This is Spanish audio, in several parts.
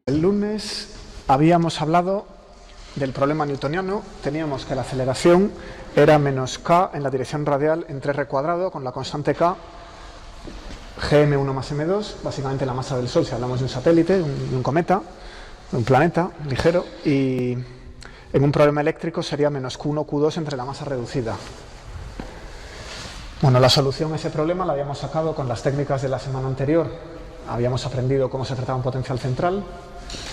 El lunes habíamos hablado del problema newtoniano. Teníamos que la aceleración era menos k en la dirección radial entre r cuadrado con la constante k, gm1 más m2, básicamente la masa del Sol si hablamos de un satélite, de un cometa, de un planeta ligero, y en un problema eléctrico sería menos q1, q2 entre la masa reducida. Bueno, la solución a ese problema la habíamos sacado con las técnicas de la semana anterior. Habíamos aprendido cómo se trataba un potencial central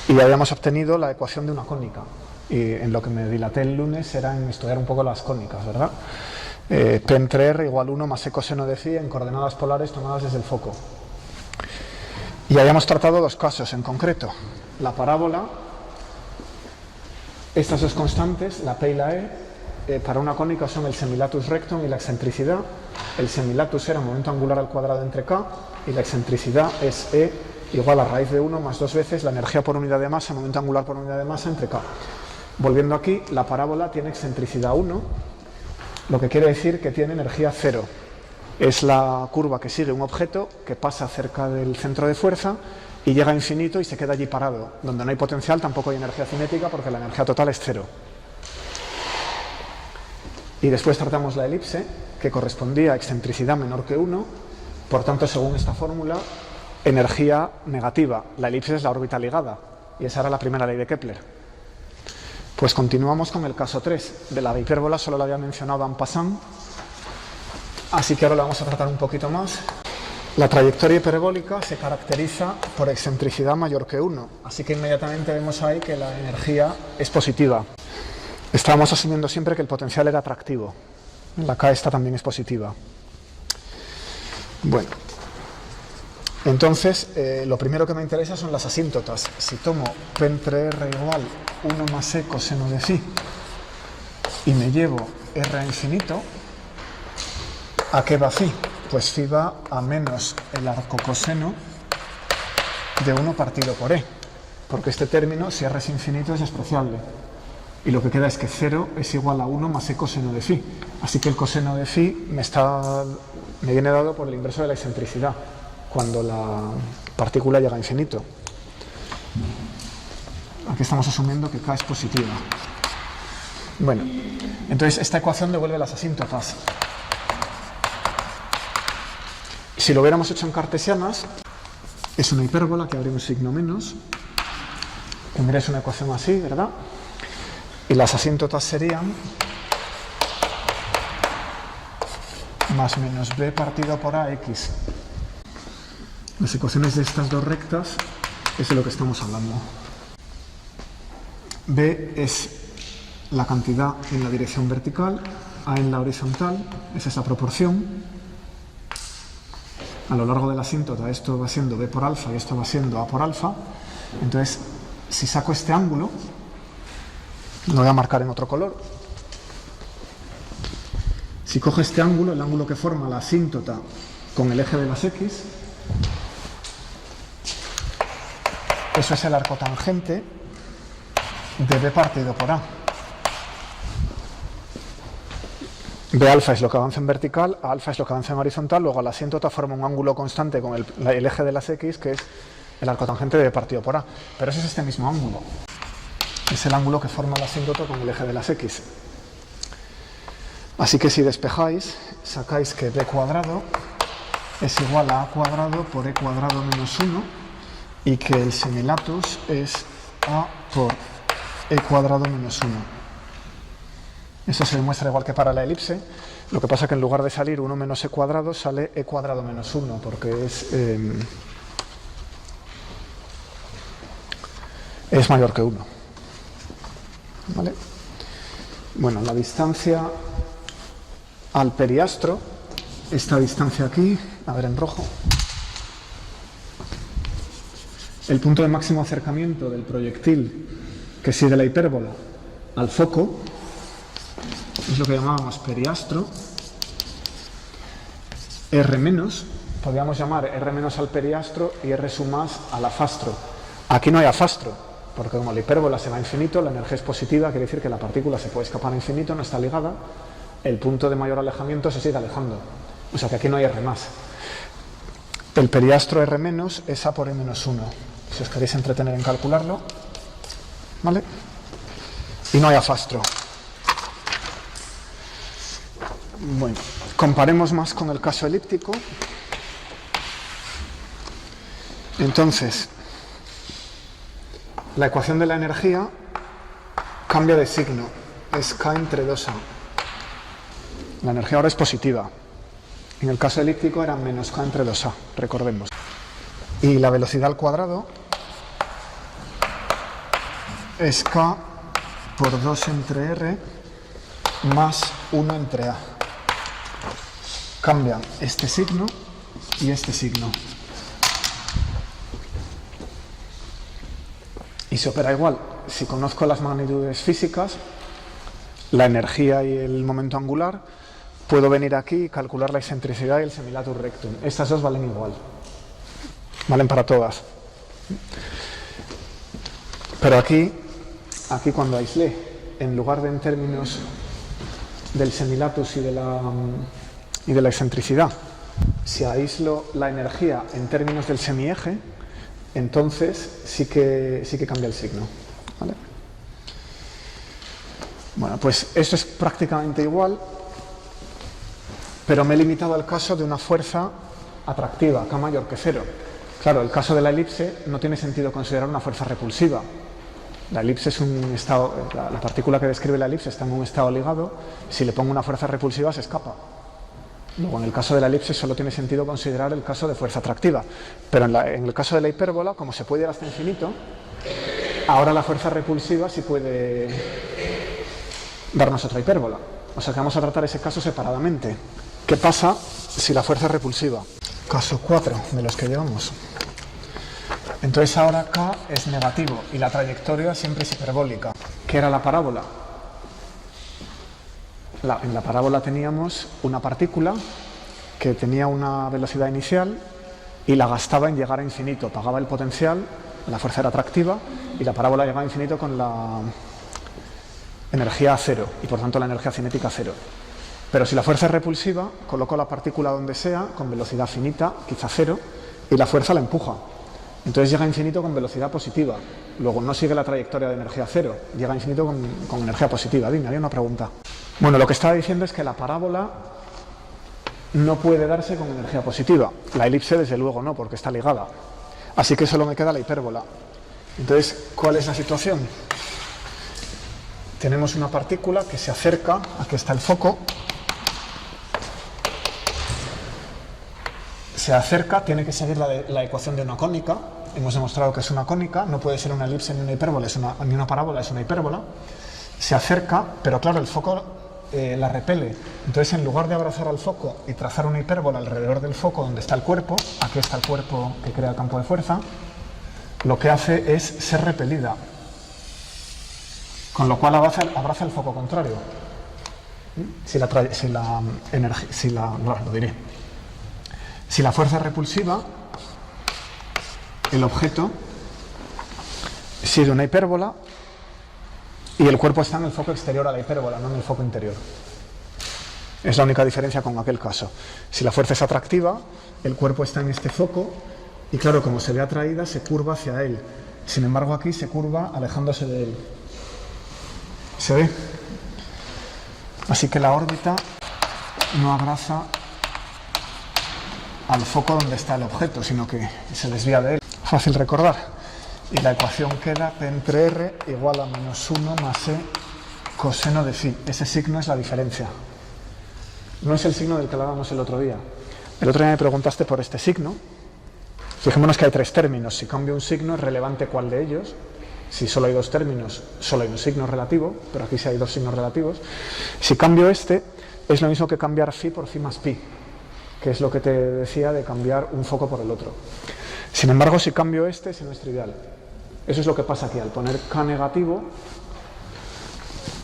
y habíamos obtenido la ecuación de una cónica. Y en lo que me dilaté el lunes era en estudiar un poco las cónicas, ¿verdad? P entre R igual 1 más E coseno de phi en coordenadas polares tomadas desde el foco. Y habíamos tratado dos casos en concreto. La parábola, estas dos constantes, la P y la E, para una cónica son el semilatus rectum y la excentricidad. El semilatus era momento angular al cuadrado entre K y la excentricidad es E igual a raíz de 1 más 2 veces la energía por unidad de masa, momento angular por unidad de masa entre K. Volviendo aquí, la parábola tiene excentricidad 1, lo que quiere decir que tiene energía 0. Es la curva que sigue un objeto que pasa cerca del centro de fuerza y llega a infinito y se queda allí parado. Donde no hay potencial tampoco hay energía cinética porque la energía total es 0. Y después tratamos la elipse, que correspondía a excentricidad menor que 1, por tanto, según esta fórmula, energía negativa. La elipse es la órbita ligada, y esa era la primera ley de Kepler. Pues continuamos con el caso 3. De la hipérbola solo la había mencionado en passant, así que ahora la vamos a tratar un poquito más. La trayectoria hiperbólica se caracteriza por excentricidad mayor que 1, así que inmediatamente vemos ahí que la energía es positiva. Estábamos asumiendo siempre que el potencial era atractivo. La K esta también es positiva. Bueno, entonces lo primero que me interesa son las asíntotas. Si tomo P entre R igual 1 más E coseno de phi y me llevo R a infinito, ¿a qué va phi? Pues phi va a menos el arco coseno de 1 partido por E, porque este término, si R es infinito, es despreciable. Y lo que queda es que 0 es igual a 1 más E coseno de phi. Así que el coseno de phi me viene dado por el inverso de la excentricidad, cuando la partícula llega a infinito. Aquí estamos asumiendo que K es positiva. Bueno, entonces esta ecuación devuelve las asíntotas. Si lo hubiéramos hecho en cartesianas, es una hipérbola que habría un signo menos. Tendríais una ecuación así, ¿verdad? Y las asíntotas serían más menos b partido por ax. Las ecuaciones de estas dos rectas es de lo que estamos hablando. B es la cantidad en la dirección vertical, A en la horizontal, es esa proporción. A lo largo de la asíntota esto va siendo B por alfa y esto va siendo A por alfa. Entonces, si saco este ángulo, lo voy a marcar en otro color. Si cojo este ángulo, el ángulo que forma la asíntota con el eje de las X, eso es el arco tangente de B partido por A. B alfa es lo que avanza en vertical, A alfa es lo que avanza en horizontal, luego la asíntota forma un ángulo constante con el eje de las X, que es el arco tangente de B partido por A. Pero ese es este mismo ángulo. Es el ángulo que forma la asíntota con el eje de las X. Así que si despejáis, sacáis que B cuadrado es igual a A cuadrado por E cuadrado menos 1 y que el semilatus es A por E cuadrado menos 1. Eso se demuestra igual que para la elipse. Lo que pasa es que en lugar de salir 1 menos E cuadrado, sale E cuadrado menos 1, porque es mayor que 1. ¿Vale? Bueno, la distancia al periastro, esta distancia aquí, a ver en rojo, el punto de máximo acercamiento del proyectil que sigue la hipérbola al foco, es lo que llamábamos periastro. R-, podríamos llamar R- al periastro y R más al afastro. Aquí no hay afastro, porque como la hipérbola se va a infinito, la energía es positiva, quiere decir que la partícula se puede escapar a infinito, no está ligada, el punto de mayor alejamiento se sigue alejando. O sea que aquí no hay R+. El periastro R- es A por E menos 1. si os queréis entretener en calcularlo, ¿vale? Y no hay afastro. Bueno, comparemos más con el caso elíptico. Entonces, la ecuación de la energía cambia de signo, es K entre 2A. La energía ahora es positiva. En el caso elíptico era menos K entre 2A, recordemos. Y la velocidad al cuadrado es K por 2 entre R más 1 entre A. Cambian este signo y este signo. Y se opera igual. Si conozco las magnitudes físicas, la energía y el momento angular, puedo venir aquí y calcular la excentricidad y el semilatus rectum. Estas dos valen igual. Valen para todas. Pero aquí cuando aislé, en lugar de en términos del semilatus y de la excentricidad, si aíslo la energía en términos del semieje, entonces sí que cambia el signo, ¿vale? Bueno, pues esto es prácticamente igual, pero me he limitado al caso de una fuerza atractiva, K mayor que 0. Claro, el caso de la elipse no tiene sentido considerar una fuerza repulsiva. La elipse es un estado, la partícula que describe la elipse está en un estado ligado, si le pongo una fuerza repulsiva se escapa. Luego, en el caso de la elipse solo tiene sentido considerar el caso de fuerza atractiva, pero en el caso de la hipérbola, como se puede ir hasta infinito, ahora la fuerza repulsiva sí puede darnos otra hipérbola. O sea que vamos a tratar ese caso separadamente. ¿Qué pasa si la fuerza es repulsiva? Caso 4 de los que llevamos. Entonces ahora K es negativo y la trayectoria siempre es hiperbólica. ¿Qué era la parábola? En la parábola teníamos una partícula que tenía una velocidad inicial y la gastaba en llegar a infinito. Pagaba el potencial, la fuerza era atractiva y la parábola llegaba a infinito con la energía a cero y por tanto la energía cinética a cero. Pero si la fuerza es repulsiva, coloco la partícula donde sea con velocidad finita, quizá cero, y la fuerza la empuja. Entonces llega a infinito con velocidad positiva. Luego no sigue la trayectoria de energía cero, llega a infinito con energía positiva. Dime, había una pregunta. Bueno, lo que estaba diciendo es que la parábola no puede darse con energía positiva. La elipse, desde luego, no, porque está ligada. Así que solo me queda la hipérbola. Entonces, ¿cuál es la situación? Tenemos una partícula que se acerca, aquí está el foco, se acerca, tiene que seguir la ecuación de una cónica. Hemos demostrado que es una cónica, no puede ser una elipse ni una hipérbola, ni una parábola, es una hipérbola. Se acerca, pero claro, el foco la repele. Entonces, en lugar de abrazar al foco y trazar una hipérbola alrededor del foco donde está el cuerpo, aquí está el cuerpo que crea el campo de fuerza, lo que hace es ser repelida. Con lo cual abraza el foco contrario. Si la fuerza es repulsiva, el objeto sigue una hipérbola y el cuerpo está en el foco exterior a la hipérbola, no en el foco interior. Es la única diferencia con aquel caso. Si la fuerza es atractiva, el cuerpo está en este foco y claro, como se ve atraída, se curva hacia él. Sin embargo, aquí se curva alejándose de él. ¿Se ve? Así que la órbita no abraza al foco donde está el objeto, sino que se desvía de él. Fácil recordar. Y la ecuación queda P entre R igual a -1 más E coseno de phi. Ese signo es la diferencia. No es el signo del que hablábamos el otro día. El otro día me preguntaste por este signo. Fijémonos que hay tres términos. Si cambio un signo, es relevante cuál de ellos. Si solo hay dos términos, solo hay un signo relativo, pero aquí sí hay dos signos relativos. Si cambio este, es lo mismo que cambiar phi por phi más pi, que es lo que te decía de cambiar un foco por el otro. Sin embargo, si cambio este, ese no es trivial. Eso es lo que pasa aquí. Al poner K negativo,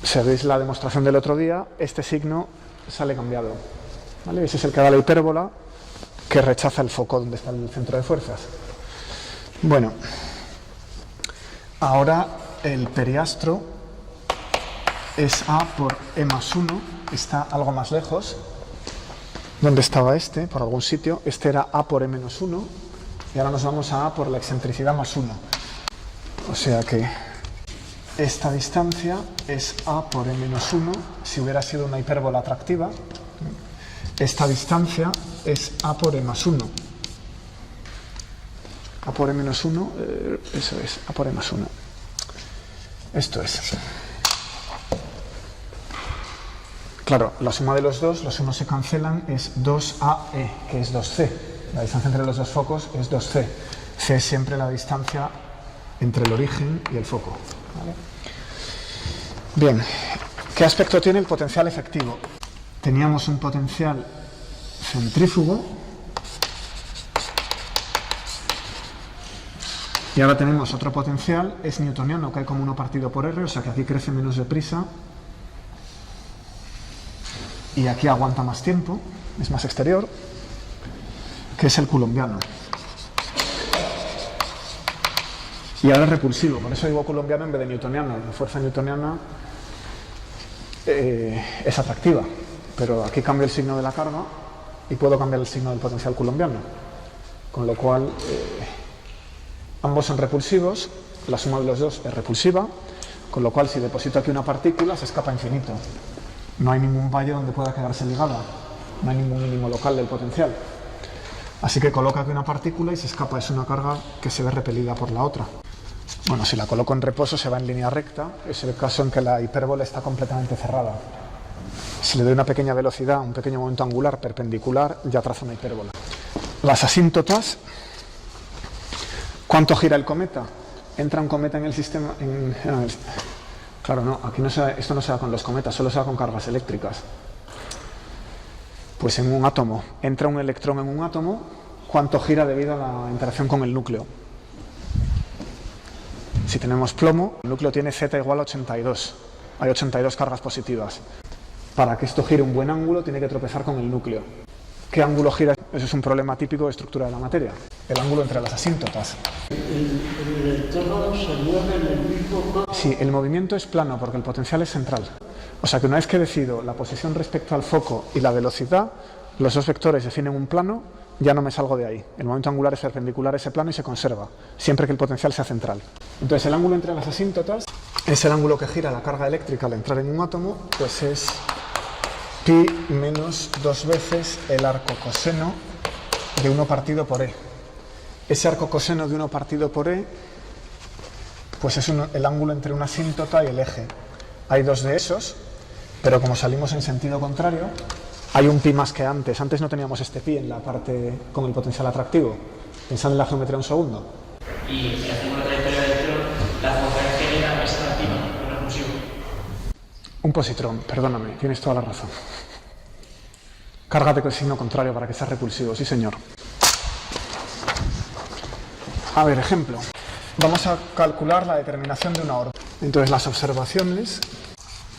si veis la demostración del otro día, este signo sale cambiado, ¿vale? Ese es el que da la hipérbola, que rechaza el foco donde está el centro de fuerzas. Bueno, ahora el periastro es A por E más 1, está algo más lejos. ¿Dónde estaba este? Por algún sitio. Este era A por E menos 1. Y ahora nos vamos a A por la excentricidad más 1. O sea que esta distancia es A por E menos 1 si hubiera sido una hipérbola atractiva. Esta distancia es A por E más 1. A por E menos 1, eso es, A por E más 1. Esto es. Claro, la suma de los dos, los unos se cancelan, es 2AE, que es 2C. La distancia entre los dos focos es 2C. C es siempre la distancia entre el origen y el foco. ¿Vale? Bien, ¿qué aspecto tiene el potencial efectivo? Teníamos un potencial centrífugo y ahora tenemos otro potencial, es newtoniano, cae como 1 partido por R, o sea que aquí crece menos deprisa y aquí aguanta más tiempo, es más exterior, que es el coulombiano. Y ahora es repulsivo, por eso digo coulombiano en vez de newtoniano. La fuerza newtoniana es atractiva, pero aquí cambio el signo de la carga y puedo cambiar el signo del potencial coulombiano, con lo cual ambos son repulsivos, la suma de los dos es repulsiva, con lo cual si deposito aquí una partícula se escapa infinito. No hay ningún valle donde pueda quedarse ligada, no hay ningún mínimo local del potencial. Así que coloco aquí una partícula y se escapa, es una carga que se ve repelida por la otra. Bueno, si la coloco en reposo se va en línea recta, es el caso en que la hipérbola está completamente cerrada. Si le doy una pequeña velocidad, un pequeño momento angular perpendicular, ya trazo una hipérbola. Las asíntotas, ¿cuánto gira el cometa? Entra un cometa en el sistema... Claro, no, aquí no esto no se da con los cometas, solo se da con cargas eléctricas. Pues en un átomo, entra un electrón en un átomo, ¿cuánto gira debido a la interacción con el núcleo? Si tenemos plomo, el núcleo tiene Z igual a 82. Hay 82 cargas positivas. Para que esto gire un buen ángulo, tiene que tropezar con el núcleo. ¿Qué ángulo gira? Eso es un problema típico de estructura de la materia. El ángulo entre las asíntotas. ¿El electrodo se mueve en el mismo? Sí, el movimiento es plano porque el potencial es central. O sea que una vez que decido la posición respecto al foco y la velocidad, los dos vectores definen un plano, ya no me salgo de ahí. El momento angular es perpendicular a ese plano y se conserva, siempre que el potencial sea central. Entonces el ángulo entre las asíntotas es el ángulo que gira la carga eléctrica al entrar en un átomo, pues es pi menos 2 veces el arco coseno de 1 partido por E. Ese arco coseno de 1 partido por E, pues es el ángulo entre una asíntota y el eje. Hay dos de esos, pero como salimos en sentido contrario, hay un pi más que antes. Antes no teníamos este pi en la parte con el potencial atractivo. Pensad en la geometría un segundo. Y si hacemos la trayectoria del electrón, la fuerza que genera es atractiva, no repulsiva. Un positrón, perdóname, tienes toda la razón. Cárgate con el signo contrario para que sea repulsivo, sí señor. A ver, ejemplo. Vamos a calcular la determinación de una órbita. Entonces las observaciones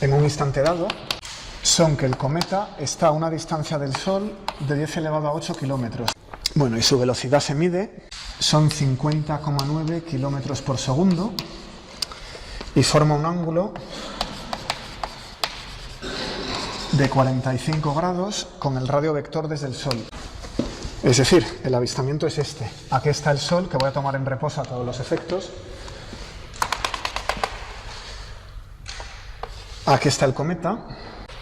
en un instante dado son que el cometa está a una distancia del Sol de 10 elevado a 8 kilómetros. Bueno, y su velocidad se mide, son 50,9 kilómetros por segundo y forma un ángulo de 45 grados con el radio vector desde el Sol. Es decir, el avistamiento es este. Aquí está el Sol, que voy a tomar en reposo a todos los efectos. Aquí está el cometa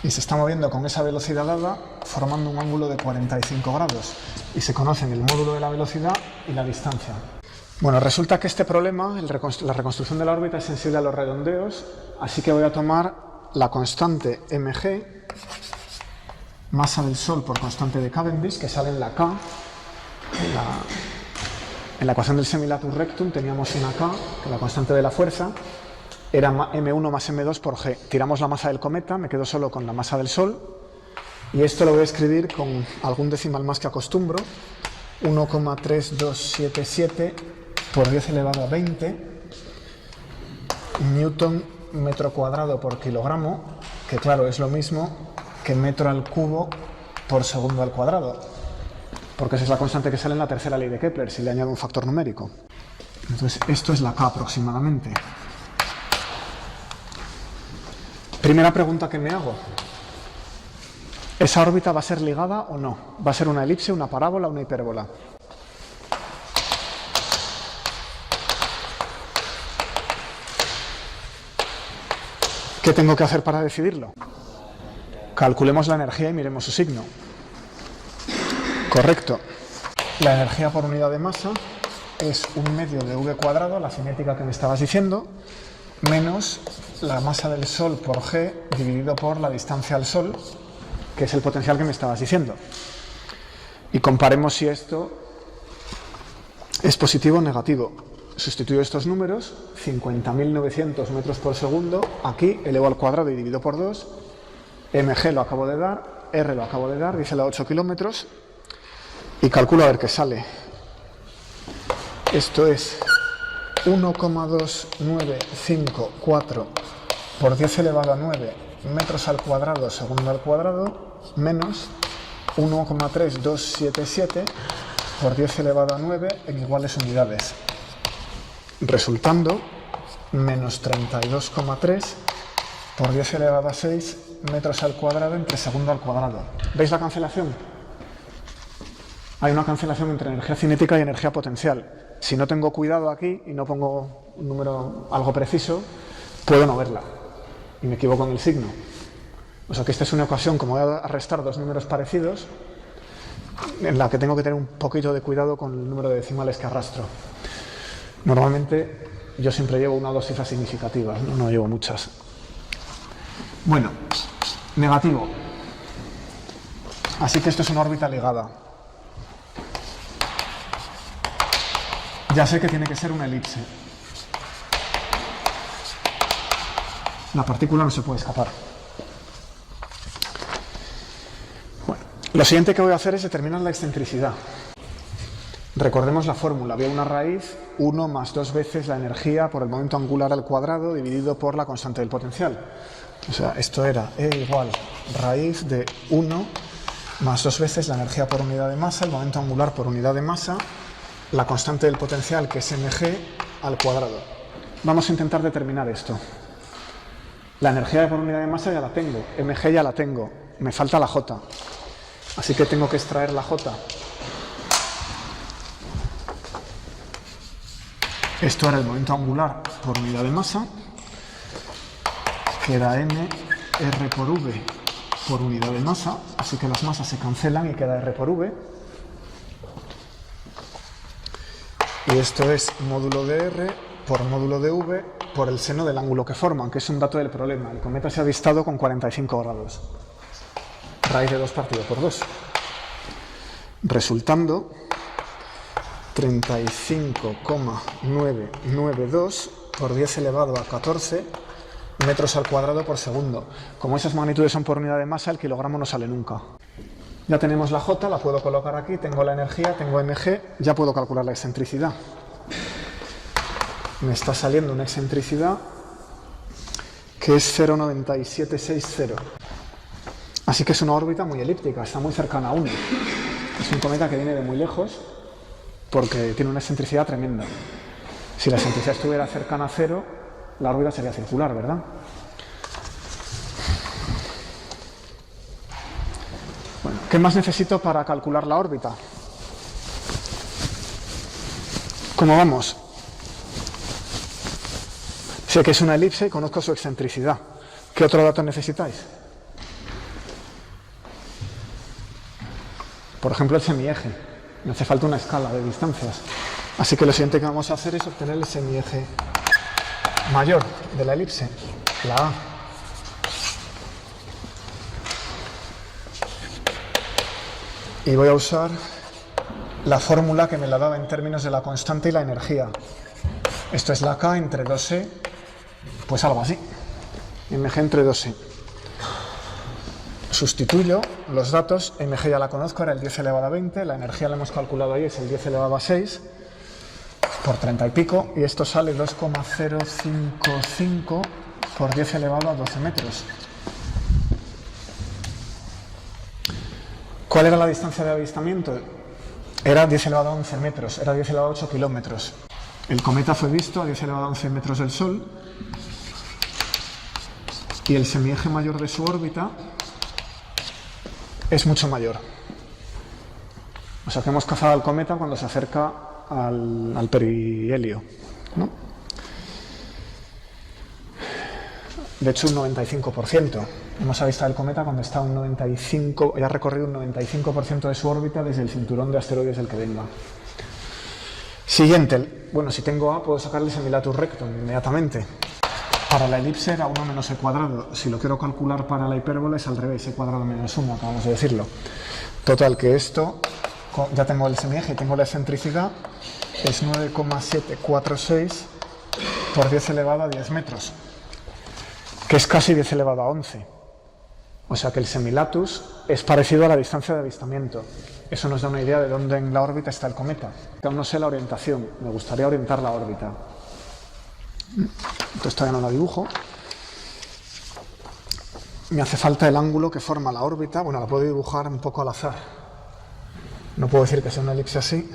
y se está moviendo con esa velocidad dada, formando un ángulo de 45 grados. Y se conocen el módulo de la velocidad y la distancia. Bueno, resulta que este problema, la reconstrucción de la órbita, es sensible a los redondeos, así que voy a tomar la constante mg, masa del Sol por constante de Cavendish, que sale en la K. En la ecuación del semilatus rectum teníamos una K, que la constante de la fuerza era m1 más m2 por g. Tiramos la masa del cometa, me quedo solo con la masa del Sol, y esto lo voy a escribir con algún decimal más que acostumbro, 1,3277 por 10 elevado a 20 newton metro cuadrado por kilogramo, que claro, es lo mismo que metro al cubo por segundo al cuadrado, porque esa es la constante que sale en la tercera ley de Kepler, si le añado un factor numérico. Entonces, esto es la K aproximadamente. Primera pregunta que me hago. ¿Esa órbita va a ser ligada o no? ¿Va a ser una elipse, una parábola o una hipérbola? ¿Qué tengo que hacer para decidirlo? Calculemos la energía y miremos su signo. Correcto. La energía por unidad de masa es 1/2 de v cuadrado, la cinética que me estabas diciendo, menos la masa del Sol por g dividido por la distancia al Sol, que es el potencial que me estabas diciendo. Y comparemos si esto es positivo o negativo. Sustituyo estos números, 50.900 metros por segundo, aquí elevo al cuadrado y divido por 2, mg lo acabo de dar, r lo acabo de dar, dice la 8 kilómetros, y calculo a ver qué sale. Esto es 1,2954 por 10 elevado a 9 metros al cuadrado segundo al cuadrado, menos 1,3277 por 10 elevado a 9 en iguales unidades, resultando menos 32,3 por 10 elevado a 6 metros al cuadrado entre segundo al cuadrado. ¿Veis la cancelación? Hay una cancelación entre energía cinética y energía potencial. Si no tengo cuidado aquí y no pongo un número algo preciso, puedo no verla y me equivoco en el signo. O sea que esta es una ocasión, como voy a restar dos números parecidos, en la que tengo que tener un poquito de cuidado con el número de decimales que arrastro. Normalmente yo siempre llevo una o dos cifras significativas, no llevo muchas. Bueno, negativo. Así que esto es una órbita ligada. Ya sé que tiene que ser una elipse. La partícula no se puede escapar. Bueno, lo siguiente que voy a hacer es determinar la excentricidad. Recordemos la fórmula. Había una raíz, 1 más 2 veces la energía por el momento angular al cuadrado dividido por la constante del potencial. O sea, esto era E igual raíz de 1 más 2 veces la energía por unidad de masa, el momento angular por unidad de masa, la constante del potencial, que es mg, al cuadrado. Vamos a intentar determinar esto. La energía por unidad de masa ya la tengo, mg ya la tengo, me falta la j. Así que tengo que extraer la j. Esto era el momento angular por unidad de masa, que era m r por v por unidad de masa, así que las masas se cancelan y queda r por v. Y esto es módulo de r por módulo de v por el seno del ángulo que forman, que es un dato del problema. El cometa se ha avistado con 45 grados. Raíz de 2 partido por 2. Resultando 35,992 por 10 elevado a 14 metros al cuadrado por segundo. Como esas magnitudes son por unidad de masa, el kilogramo no sale nunca. Ya tenemos la J, la puedo colocar aquí, tengo la energía, tengo mg, ya puedo calcular la excentricidad. Me está saliendo una excentricidad que es 0,9760. Así que es una órbita muy elíptica, está muy cercana a 1. Es un cometa que viene de muy lejos porque tiene una excentricidad tremenda. Si la excentricidad estuviera cercana a 0, la órbita sería circular, ¿verdad? Bueno, ¿qué más necesito para calcular la órbita? ¿Cómo vamos? Sé que es una elipse y conozco su excentricidad. ¿Qué otro dato necesitáis? Por ejemplo, el semieje. Me hace falta una escala de distancias. Así que lo siguiente que vamos a hacer es obtener el semieje mayor de la elipse, la A. Y voy a usar la fórmula que me la daba en términos de la constante y la energía. Esto es la K entre 2E, pues algo así. mg entre 2E. Sustituyo los datos, mg ya la conozco, era el 10 elevado a 20, la energía la hemos calculado ahí, es el 10 elevado a 6, por 30 y pico, y esto sale 2,055 por 10 elevado a 12 metros. ¿Cuál era la distancia de avistamiento? Era 10 elevado a 11 metros, era 10 elevado a 8 kilómetros. El cometa fue visto a 10 elevado a 11 metros del Sol y el semieje mayor de su órbita es mucho mayor. O sea que hemos cazado al cometa cuando se acerca al perihelio, ¿no? de hecho un 95%. Hemos avistado el cometa cuando está un 95, ya ha recorrido un 95% de su órbita desde el cinturón de asteroides del que venga. Siguiente, bueno, si tengo A puedo sacarle semilatus rectum inmediatamente. Para la elipse era 1 menos e cuadrado. Si lo quiero calcular para la hipérbola es al revés, e cuadrado menos 1, acabamos de decirlo. Total, que esto, ya tengo el semieje y tengo la excentricidad, es 9,746 por 10 elevado a 10 metros, que es casi 10 elevado a 11. O sea que el semilatus es parecido a la distancia de avistamiento. Eso nos da una idea de dónde en la órbita está el cometa. Aún no sé la orientación, me gustaría orientar la órbita. Entonces todavía no la dibujo. Me hace falta el ángulo que forma la órbita. Bueno, la puedo dibujar un poco al azar. No puedo decir que sea una elipse así.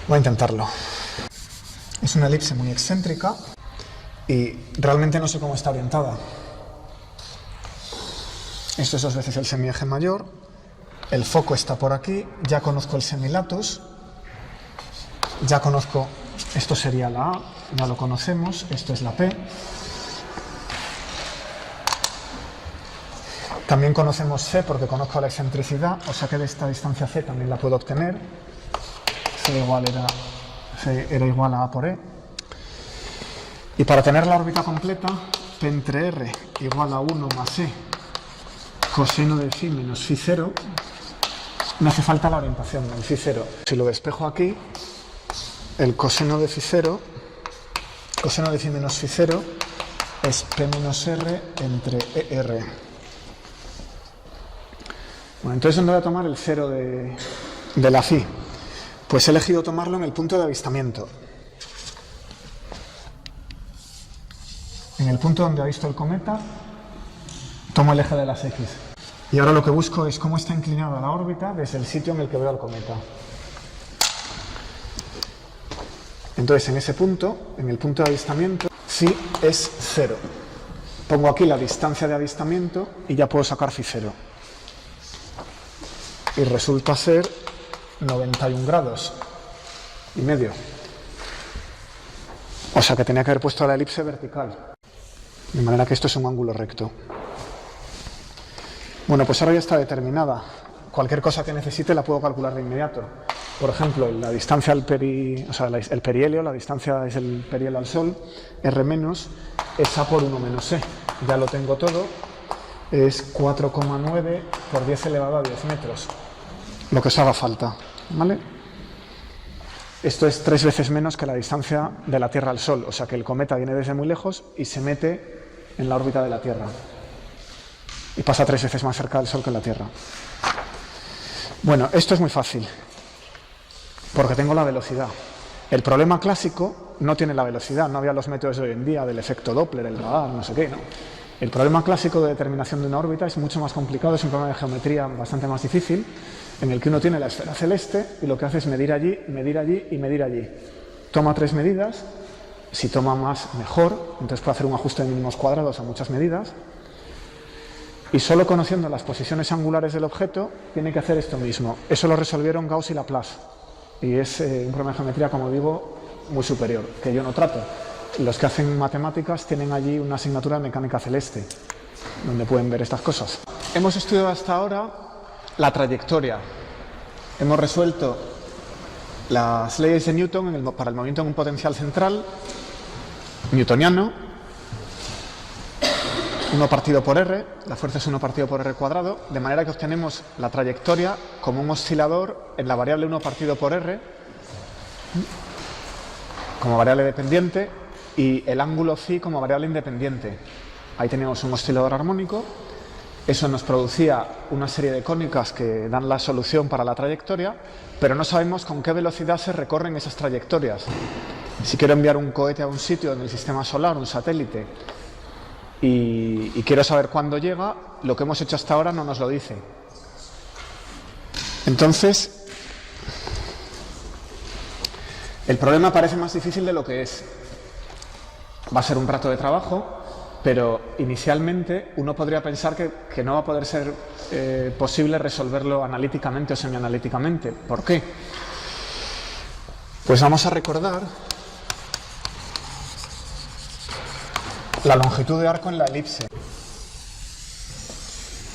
Voy a intentarlo. Es una elipse muy excéntrica y realmente no sé cómo está orientada. Esto es 2 veces el semieje mayor. El foco está por aquí. Ya conozco el semilatus. Ya conozco... Esto sería la A, ya lo conocemos. Esto es la P. También conocemos C porque conozco la excentricidad, o sea que de esta distancia C también la puedo obtener. C era igual a A por E. Y para tener la órbita completa, P entre R igual a 1 más E coseno de phi menos phi 0, me hace falta la orientación, el phi 0. Si lo despejo aquí, el coseno de phi 0, coseno de phi menos phi 0, es P menos R entre ER. Bueno, entonces, ¿dónde voy a tomar el 0 de la phi? Pues he elegido tomarlo en el punto de avistamiento. En el punto donde ha visto el cometa, tomo el eje de las X. Y ahora lo que busco es cómo está inclinada la órbita desde el sitio en el que veo al cometa. Entonces, en ese punto, en el punto de avistamiento, phi es 0. Pongo aquí la distancia de avistamiento y ya puedo sacar phi 0. Y resulta ser 91 grados y medio. O sea que tenía que haber puesto la elipse vertical. De manera que esto es un ángulo recto. Bueno, pues ahora ya está determinada. Cualquier cosa que necesite la puedo calcular de inmediato. Por ejemplo, la distancia al el perihelio, la distancia desde el perihelio al Sol, R menos, es A por 1 menos E. Ya lo tengo todo. Es 4,9 por 10 elevado a 10 metros. Lo que os haga falta, ¿vale? Esto es 3 veces menos que la distancia de la Tierra al Sol. O sea que el cometa viene desde muy lejos y se mete en la órbita de la Tierra. Y pasa 3 veces más cerca del Sol que la Tierra. Bueno, esto es muy fácil, porque tengo la velocidad. El problema clásico no tiene la velocidad, no había los métodos de hoy en día del efecto Doppler, el radar, no sé qué, ¿no? El problema clásico de determinación de una órbita es mucho más complicado, es un problema de geometría bastante más difícil, en el que uno tiene la esfera celeste y lo que hace es medir allí, medir allí y medir allí. Toma 3 medidas, si toma más, mejor, entonces puede hacer un ajuste de mínimos cuadrados a muchas medidas. Y solo conociendo las posiciones angulares del objeto, tiene que hacer esto mismo. Eso lo resolvieron Gauss y Laplace. Y es un problema de geometría, como digo, muy superior, que yo no trato. Los que hacen matemáticas tienen allí una asignatura de mecánica celeste, donde pueden ver estas cosas. Hemos estudiado hasta ahora la trayectoria. Hemos resuelto las leyes de Newton para el movimiento en un potencial central, newtoniano, 1 partido por R, la fuerza es 1 partido por R cuadrado, de manera que obtenemos la trayectoria como un oscilador en la variable 1 partido por R, como variable dependiente, y el ángulo phi como variable independiente. Ahí teníamos un oscilador armónico, eso nos producía una serie de cónicas que dan la solución para la trayectoria, pero no sabemos con qué velocidad se recorren esas trayectorias. Si quiero enviar un cohete a un sitio en el sistema solar, un satélite, y quiero saber cuándo llega, lo que hemos hecho hasta ahora no nos lo dice. Entonces, el problema parece más difícil de lo que es. Va a ser un rato de trabajo, pero inicialmente uno podría pensar que no va a poder ser posible resolverlo analíticamente o semianalíticamente. ¿Por qué? Pues vamos a recordar La longitud de arco en la elipse.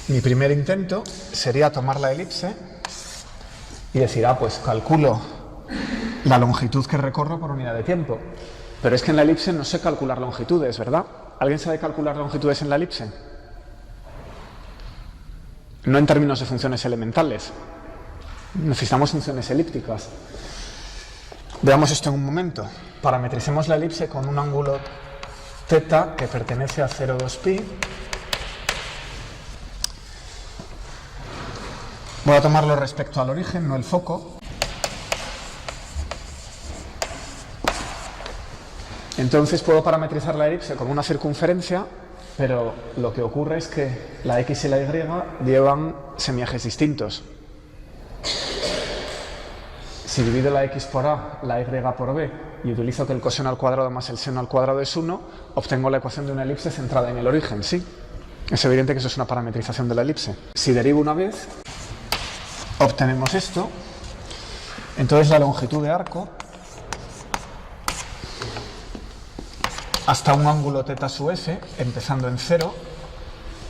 Mi primer intento sería tomar la elipse y decir, pues calculo la longitud que recorro por unidad de tiempo. Pero es que en la elipse no sé calcular longitudes, ¿verdad? ¿Alguien sabe calcular longitudes en la elipse? No en términos de funciones elementales. Necesitamos funciones elípticas. Veamos esto en un momento. Parametricemos la elipse con un ángulo θ que pertenece a 0,2pi. Voy a tomarlo respecto al origen, no el foco. Entonces puedo parametrizar la elipse con una circunferencia, pero lo que ocurre es que la x y la y llevan semiejes distintos. Si divido la x por a, la y por b, y utilizo que el coseno al cuadrado más el seno al cuadrado es 1, obtengo la ecuación de una elipse centrada en el origen, ¿sí? Es evidente que eso es una parametrización de la elipse. Si derivo una vez, obtenemos esto. Entonces la longitud de arco hasta un ángulo θ sub f, empezando en 0,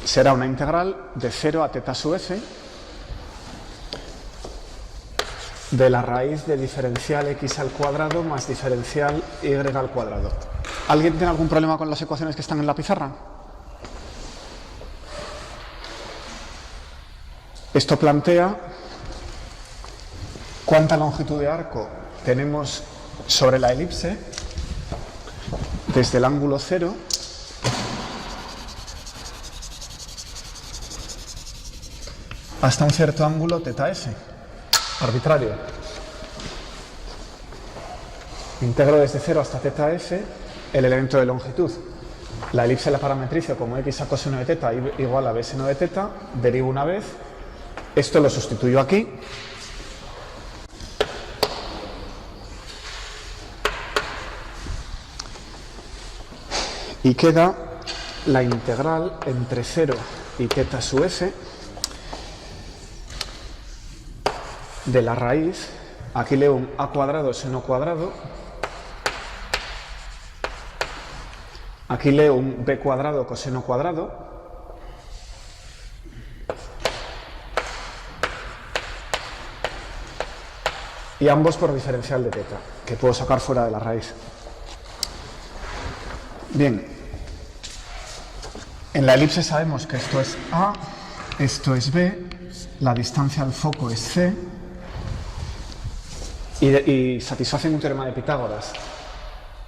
será una integral de 0 a θ sub f de la raíz de diferencial x al cuadrado más diferencial y al cuadrado. ¿Alguien tiene algún problema con las ecuaciones que están en la pizarra? Esto plantea cuánta longitud de arco tenemos sobre la elipse desde el ángulo 0 hasta un cierto ángulo θf, arbitrario. Integro desde 0 hasta θf el elemento de longitud. La elipse la parametrizo como x a coseno de θ igual a b seno de θ, derivo una vez, esto lo sustituyo aquí. Y queda la integral entre 0 y θ sub f de la raíz, aquí leo un a cuadrado seno cuadrado, aquí leo un b cuadrado coseno cuadrado, y ambos por diferencial de θ, que puedo sacar fuera de la raíz. Bien, en la elipse sabemos que esto es A, esto es B, la distancia al foco es C, y satisfacen un teorema de Pitágoras.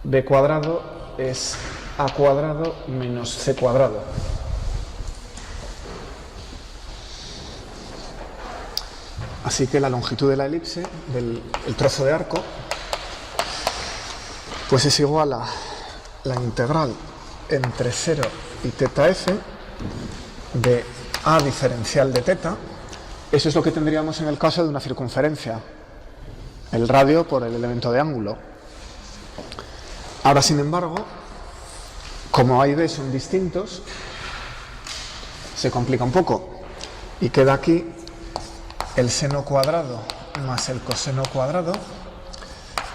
B cuadrado es A cuadrado menos C cuadrado. Así que la longitud de la elipse, del trozo de arco, pues es igual a la integral entre 0 y θf de a diferencial de θ. Eso es lo que tendríamos en el caso de una circunferencia, el radio por el elemento de ángulo. Ahora, sin embargo, como a y b son distintos, se complica un poco y queda aquí el seno cuadrado más el coseno cuadrado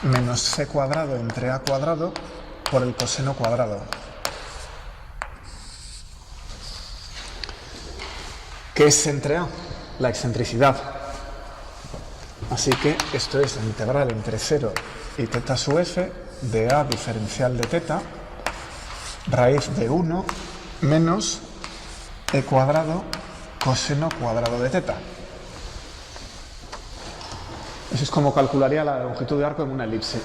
menos c cuadrado entre a cuadrado por el coseno cuadrado. ¿Qué es entre a? La excentricidad. Así que esto es la integral entre 0 y θ sub f de a diferencial de θ raíz de 1 menos e cuadrado coseno cuadrado de θ. Eso es como calcularía la longitud de arco en una elipse.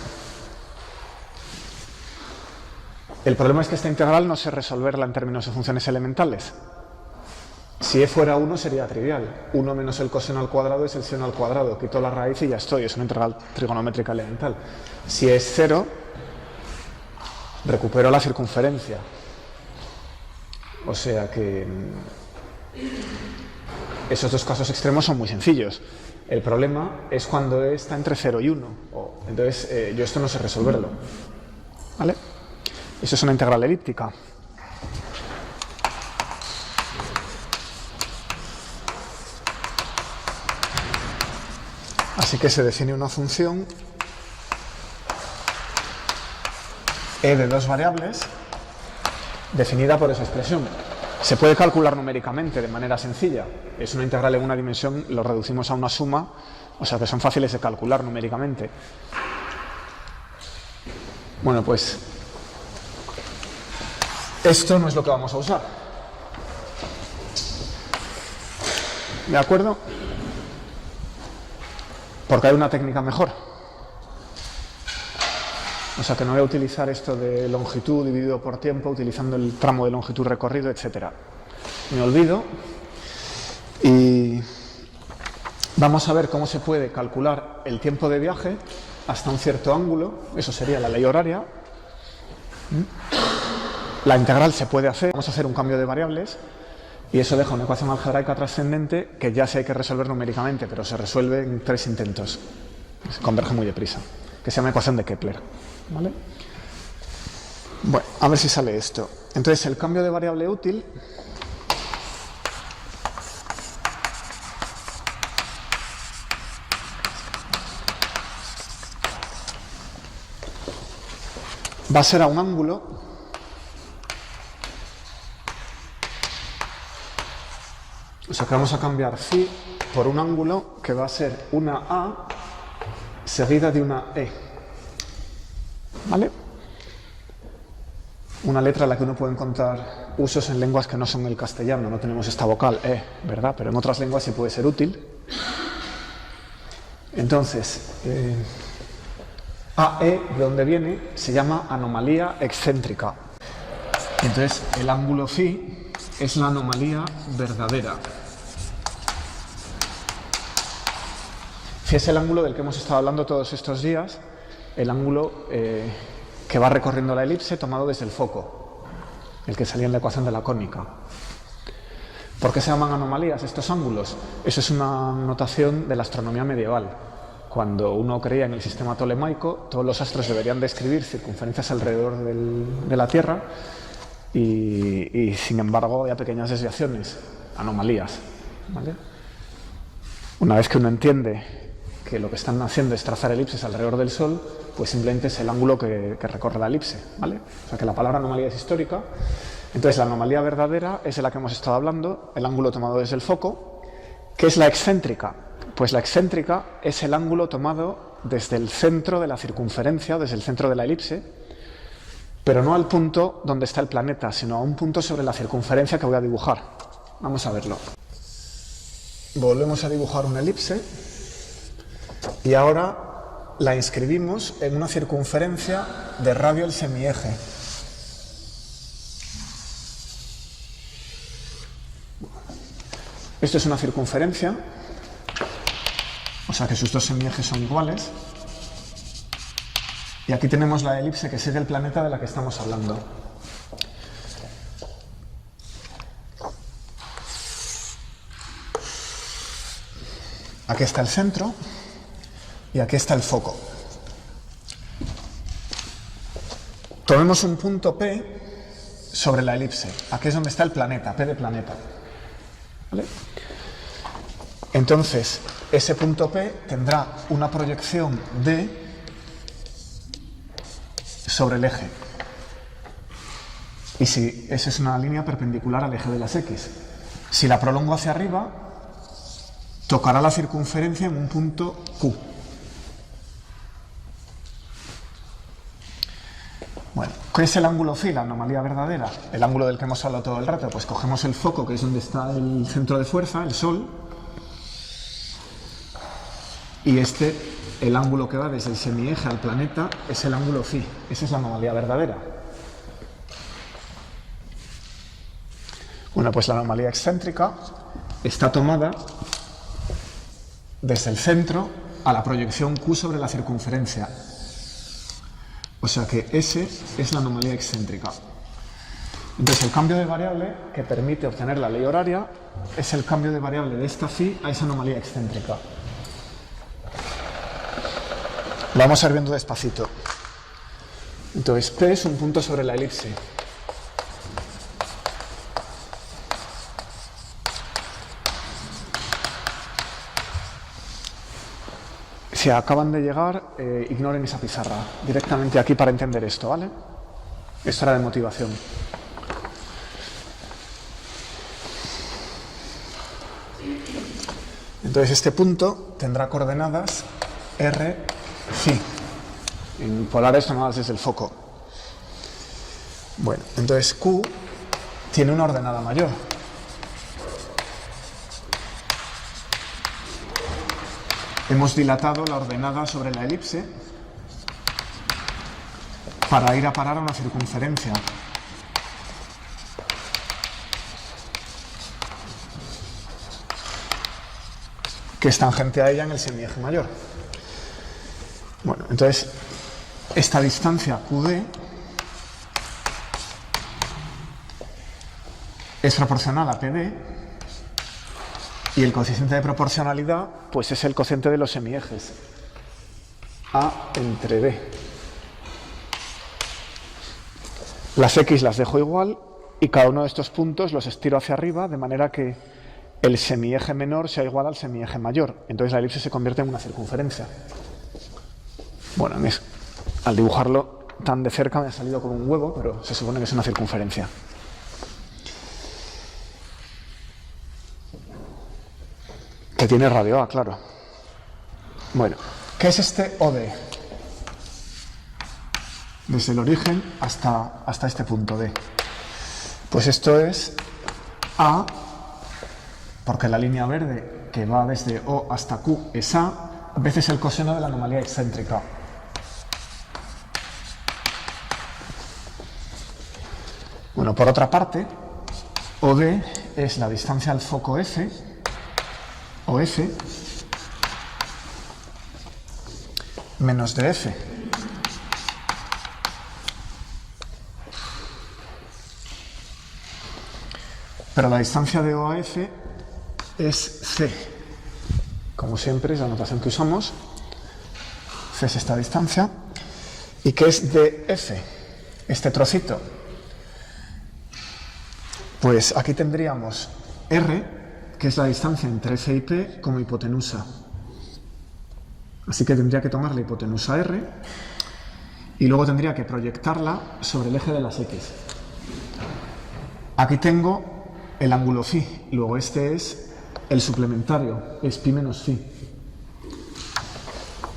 El problema es que esta integral no sé resolverla en términos de funciones elementales. Si e fuera 1 sería trivial. 1 menos el coseno al cuadrado es el seno al cuadrado. Quito la raíz y ya estoy. Es una integral trigonométrica elemental. Si es 0, recupero la circunferencia. O sea que esos dos casos extremos son muy sencillos. El problema es cuando está entre 0 y 1. Entonces, yo esto no sé resolverlo. ¿Vale? Eso es una integral elíptica. Así que se define una función e de dos variables definida por esa expresión. Se puede calcular numéricamente de manera sencilla. Es una integral en una dimensión, lo reducimos a una suma, o sea que son fáciles de calcular numéricamente. Bueno, pues esto no es lo que vamos a usar. ¿De acuerdo? Porque hay una técnica mejor. O sea que no voy a utilizar esto de longitud dividido por tiempo, utilizando el tramo de longitud recorrido, etc. Me olvido y vamos a ver cómo se puede calcular el tiempo de viaje hasta un cierto ángulo. Eso sería la ley horaria. La integral se puede hacer. Vamos a hacer un cambio de variables y eso deja una ecuación algebraica trascendente que ya sí hay que resolver numéricamente, pero se resuelve en 3 intentos. Se converge muy deprisa, que se llama ecuación de Kepler. ¿Vale? Bueno, a ver si sale esto. Entonces, el cambio de variable útil va a ser a un ángulo o sea que vamos a cambiar phi por un ángulo que va a ser una A seguida de una E. ¿Vale? Una letra a la que uno puede encontrar usos en lenguas que no son el castellano. No tenemos esta vocal E, ¿verdad? Pero en otras lenguas sí puede ser útil. Entonces, AE, de donde viene, se llama anomalía excéntrica. Entonces, el ángulo phi es la anomalía verdadera. Phi es el ángulo del que hemos estado hablando todos estos días, el ángulo que va recorriendo la elipse tomado desde el foco, el que salía en la ecuación de la cónica. ¿Por qué se llaman anomalías estos ángulos? Eso es una notación de la astronomía medieval. Cuando uno creía en el sistema tolemaico, todos los astros deberían describir circunferencias alrededor de la Tierra y sin embargo había pequeñas desviaciones, anomalías. ¿Vale? Una vez que uno entiende que lo que están haciendo es trazar elipses alrededor del Sol, pues simplemente es el ángulo que recorre la elipse, ¿vale? O sea que la palabra anomalía es histórica. Entonces la anomalía verdadera es de la que hemos estado hablando, el ángulo tomado desde el foco. ¿Qué es la excéntrica? Pues la excéntrica es el ángulo tomado desde el centro de la circunferencia, desde el centro de la elipse, pero no al punto donde está el planeta, sino a un punto sobre la circunferencia que voy a dibujar. Vamos a verlo. Volvemos a dibujar una elipse y ahora la inscribimos en una circunferencia de radio el semieje. Esto es una circunferencia, o sea que sus dos semiejes son iguales. Y aquí tenemos la elipse que sigue el planeta de la que estamos hablando. Aquí está el centro y aquí está el foco. Tomemos un punto P sobre la elipse. Aquí es donde está el planeta, P de planeta. ¿Vale? Entonces, ese punto P tendrá una proyección D sobre el eje. Y si esa es una línea perpendicular al eje de las X. Si la prolongo hacia arriba, tocará la circunferencia en un punto Q. Bueno, ¿qué es el ángulo phi, la anomalía verdadera? El ángulo del que hemos hablado todo el rato. Pues cogemos el foco, que es donde está el centro de fuerza, el Sol, y el ángulo que va desde el semieje al planeta, es el ángulo phi. Esa es la anomalía verdadera. Bueno, pues la anomalía excéntrica está tomada desde el centro a la proyección Q sobre la circunferencia. O sea que S es la anomalía excéntrica. Entonces el cambio de variable que permite obtener la ley horaria es el cambio de variable de esta phi a esa anomalía excéntrica. Lo vamos a ir viendo despacito. Entonces P es un punto sobre la elipse. Si acaban de llegar, ignoren esa pizarra. Directamente aquí para entender esto, ¿vale? Esto era de motivación. Entonces este punto tendrá coordenadas R, phi. En polares tomadas desde el foco. Bueno, entonces Q tiene una ordenada mayor. Hemos dilatado la ordenada sobre la elipse para ir a parar a una circunferencia. Que es tangente a ella en el semieje mayor. Bueno, entonces esta distancia QD es proporcional a PD y el coeficiente de proporcionalidad pues es el cociente de los semiejes A entre B. Las X las dejo igual y cada uno de estos puntos los estiro hacia arriba de manera que el semieje menor sea igual al semieje mayor. Entonces la elipse se convierte en una circunferencia. Bueno, al dibujarlo tan de cerca me ha salido como un huevo, pero se supone que es una circunferencia. Que tiene radio A, claro. Bueno, ¿qué es este OD? Desde el origen hasta este punto D. Pues esto es A, porque la línea verde que va desde O hasta Q es A, veces el coseno de la anomalía excéntrica. Bueno, por otra parte, OD es la distancia al foco F, o F, menos dF. Pero la distancia de O a F es C. Como siempre, es la notación que usamos. C es esta distancia. ¿Y qué es dF? Este trocito. Pues aquí tendríamos R, que es la distancia entre F y P, como hipotenusa. Así que tendría que tomar la hipotenusa R y luego tendría que proyectarla sobre el eje de las X. Aquí tengo el ángulo phi, luego este es el suplementario, es pi menos phi.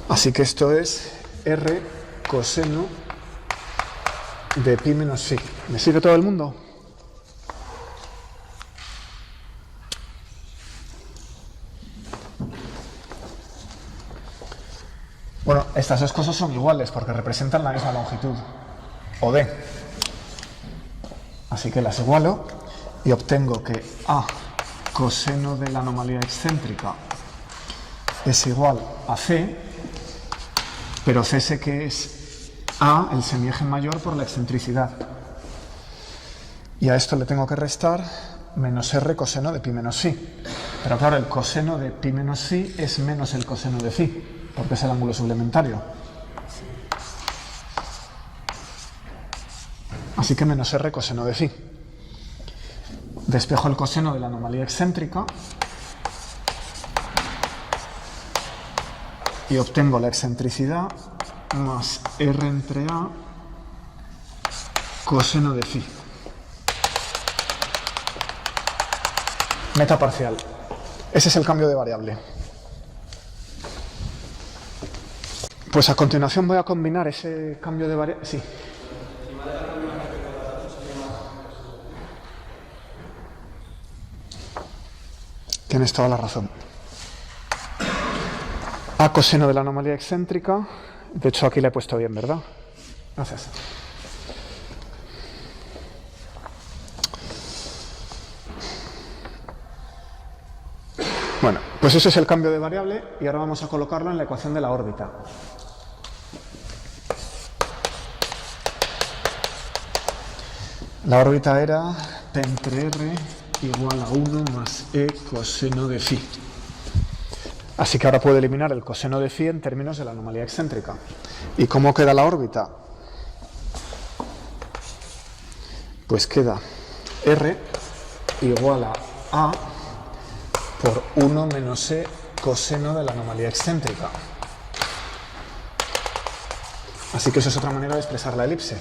Así que esto es R coseno de pi menos phi. ¿Me sigue todo el mundo? Bueno, estas dos cosas son iguales porque representan la misma longitud, OD. Así que las igualo y obtengo que A coseno de la anomalía excéntrica es igual a C, pero C sé que es A, el semieje mayor, por la excentricidad. Y a esto le tengo que restar menos R coseno de pi menos phi. Pero claro, el coseno de pi menos phi es menos el coseno de phi, porque es el ángulo suplementario. Así que menos R coseno de phi. Despejo el coseno de la anomalía excéntrica y obtengo la excentricidad más R entre A coseno de phi. Meta parcial. Ese es el cambio de variable. Pues a continuación voy a combinar ese cambio de variable. Sí. Tienes toda la razón. A coseno de la anomalía excéntrica. De hecho, aquí le he puesto bien, ¿verdad? Gracias. Bueno, pues ese es el cambio de variable y ahora vamos a colocarlo en la ecuación de la órbita. La órbita era P entre R igual a 1 más E coseno de phi. Así que ahora puedo eliminar el coseno de phi en términos de la anomalía excéntrica. ¿Y cómo queda la órbita? Pues queda R igual a por 1 menos E coseno de la anomalía excéntrica. Así que eso es otra manera de expresar la elipse.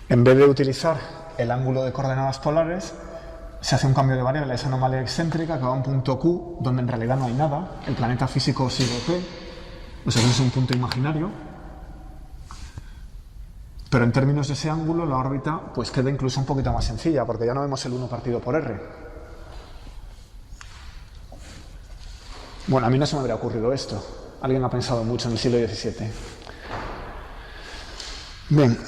En vez de utilizar el ángulo de coordenadas polares, se hace un cambio de variable a esa anomalía excéntrica que va a un punto Q donde en realidad no hay nada, el planeta físico sigue P, o sea que es un punto imaginario, pero en términos de ese ángulo la órbita pues queda incluso un poquito más sencilla porque ya no vemos el 1 partido por R. Bueno, a mí no se me habría ocurrido esto, alguien ha pensado mucho en el siglo XVII. Bien.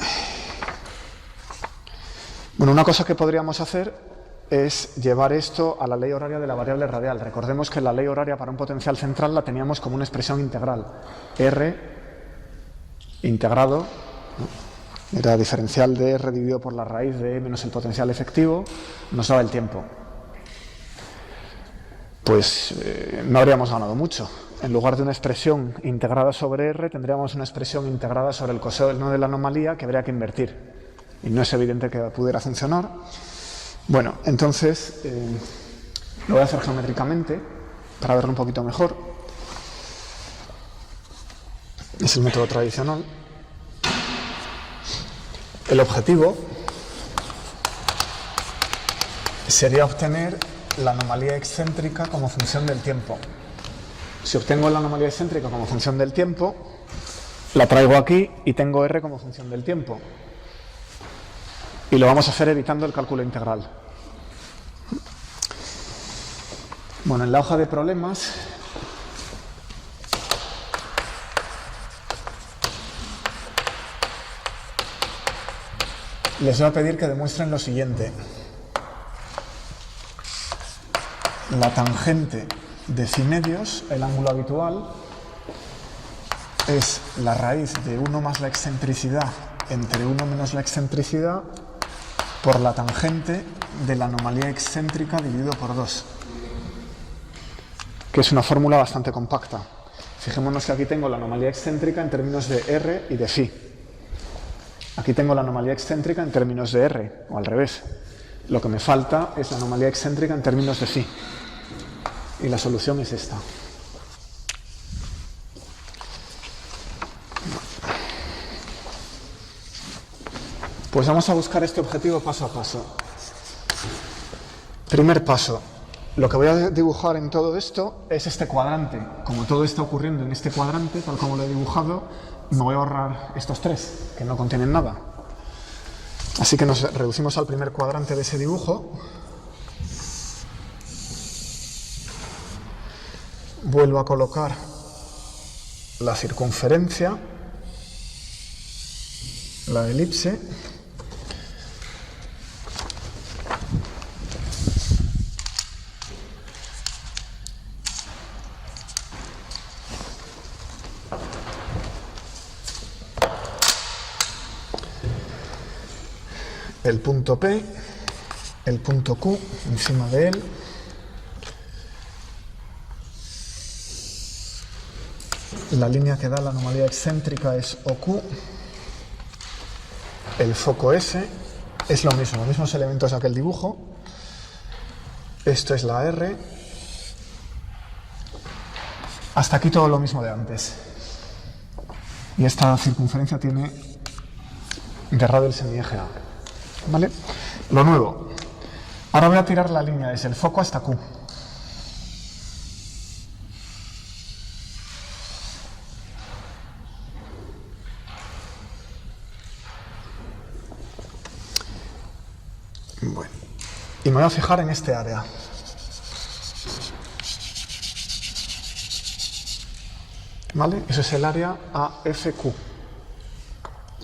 Bueno, una cosa que podríamos hacer es llevar esto a la ley horaria de la variable radial. Recordemos que la ley horaria para un potencial central la teníamos como una expresión integral. R integrado, ¿no? Era diferencial de R dividido por la raíz de E menos el potencial efectivo, nos daba el tiempo. Pues no habríamos ganado mucho. En lugar de una expresión integrada sobre R, tendríamos una expresión integrada sobre el coseno de la anomalía que habría que invertir. Y no es evidente que pudiera funcionar. Bueno, entonces lo voy a hacer geométricamente para verlo un poquito mejor. Es el método tradicional. El objetivo sería obtener la anomalía excéntrica como función del tiempo. Si obtengo la anomalía excéntrica como función del tiempo, la traigo aquí y tengo R como función del tiempo. Y lo vamos a hacer evitando el cálculo integral. Bueno, en la hoja de problemas les voy a pedir que demuestren lo siguiente. La tangente de phi medios, el ángulo habitual, es la raíz de 1 más la excentricidad entre 1 menos la excentricidad por la tangente de la anomalía excéntrica dividido por 2, que es una fórmula bastante compacta. Fijémonos que aquí tengo la anomalía excéntrica en términos de R y de phi. Aquí tengo la anomalía excéntrica en términos de R, o al revés. Lo que me falta es la anomalía excéntrica en términos de phi. Y la solución es esta. Pues vamos a buscar este objetivo paso a paso. Primer paso. Lo que voy a dibujar en todo esto es este cuadrante. Como todo está ocurriendo en este cuadrante, tal como lo he dibujado, me voy a ahorrar estos tres, que no contienen nada. Así que nos reducimos al primer cuadrante de ese dibujo. Vuelvo a colocar la circunferencia, la elipse, el punto P, el punto Q encima de él, la línea que da la anomalía excéntrica es OQ, el foco S es lo mismo, los mismos elementos de aquel dibujo, esto es la R, hasta aquí todo lo mismo de antes. Y esta circunferencia tiene de radio el semieje A. ¿Vale? Lo nuevo. Ahora voy a tirar la línea desde el foco hasta Q. Bueno. Y me voy a fijar en este área. ¿Vale? Eso es el área AFQ.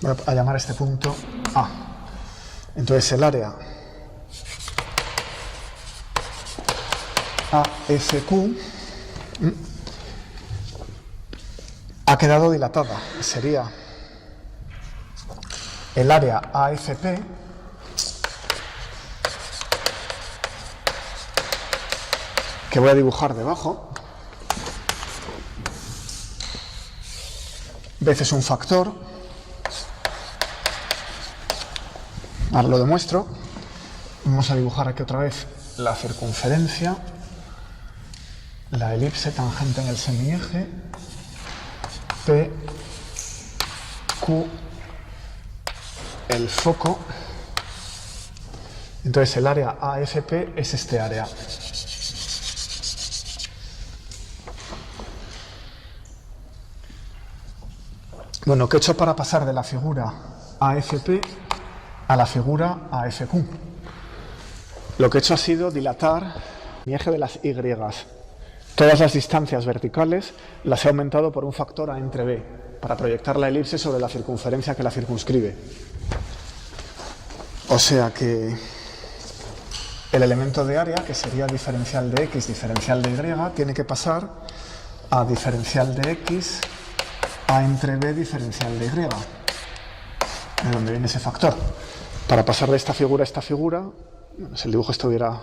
Voy a llamar a este punto A. Entonces el área AFQ ha quedado dilatada. Sería el área AFP que voy a dibujar debajo. Veces un factor. Ahora lo demuestro. Vamos a dibujar aquí otra vez la circunferencia, la elipse tangente en el semieje, P, Q, el foco, Entonces el área AFP es este área. Bueno, ¿qué he hecho para pasar de la figura AFP a la figura AFQ? Lo que he hecho ha sido dilatar mi eje de las Y. Todas las distancias verticales las he aumentado por un factor A entre B, para proyectar la elipse sobre la circunferencia que la circunscribe. O sea que el elemento de área, que sería diferencial de X, diferencial de Y, tiene que pasar a diferencial de X, A entre B, diferencial de Y. ¿De dónde viene ese factor? Para pasar de esta figura a esta figura, si el dibujo estuviera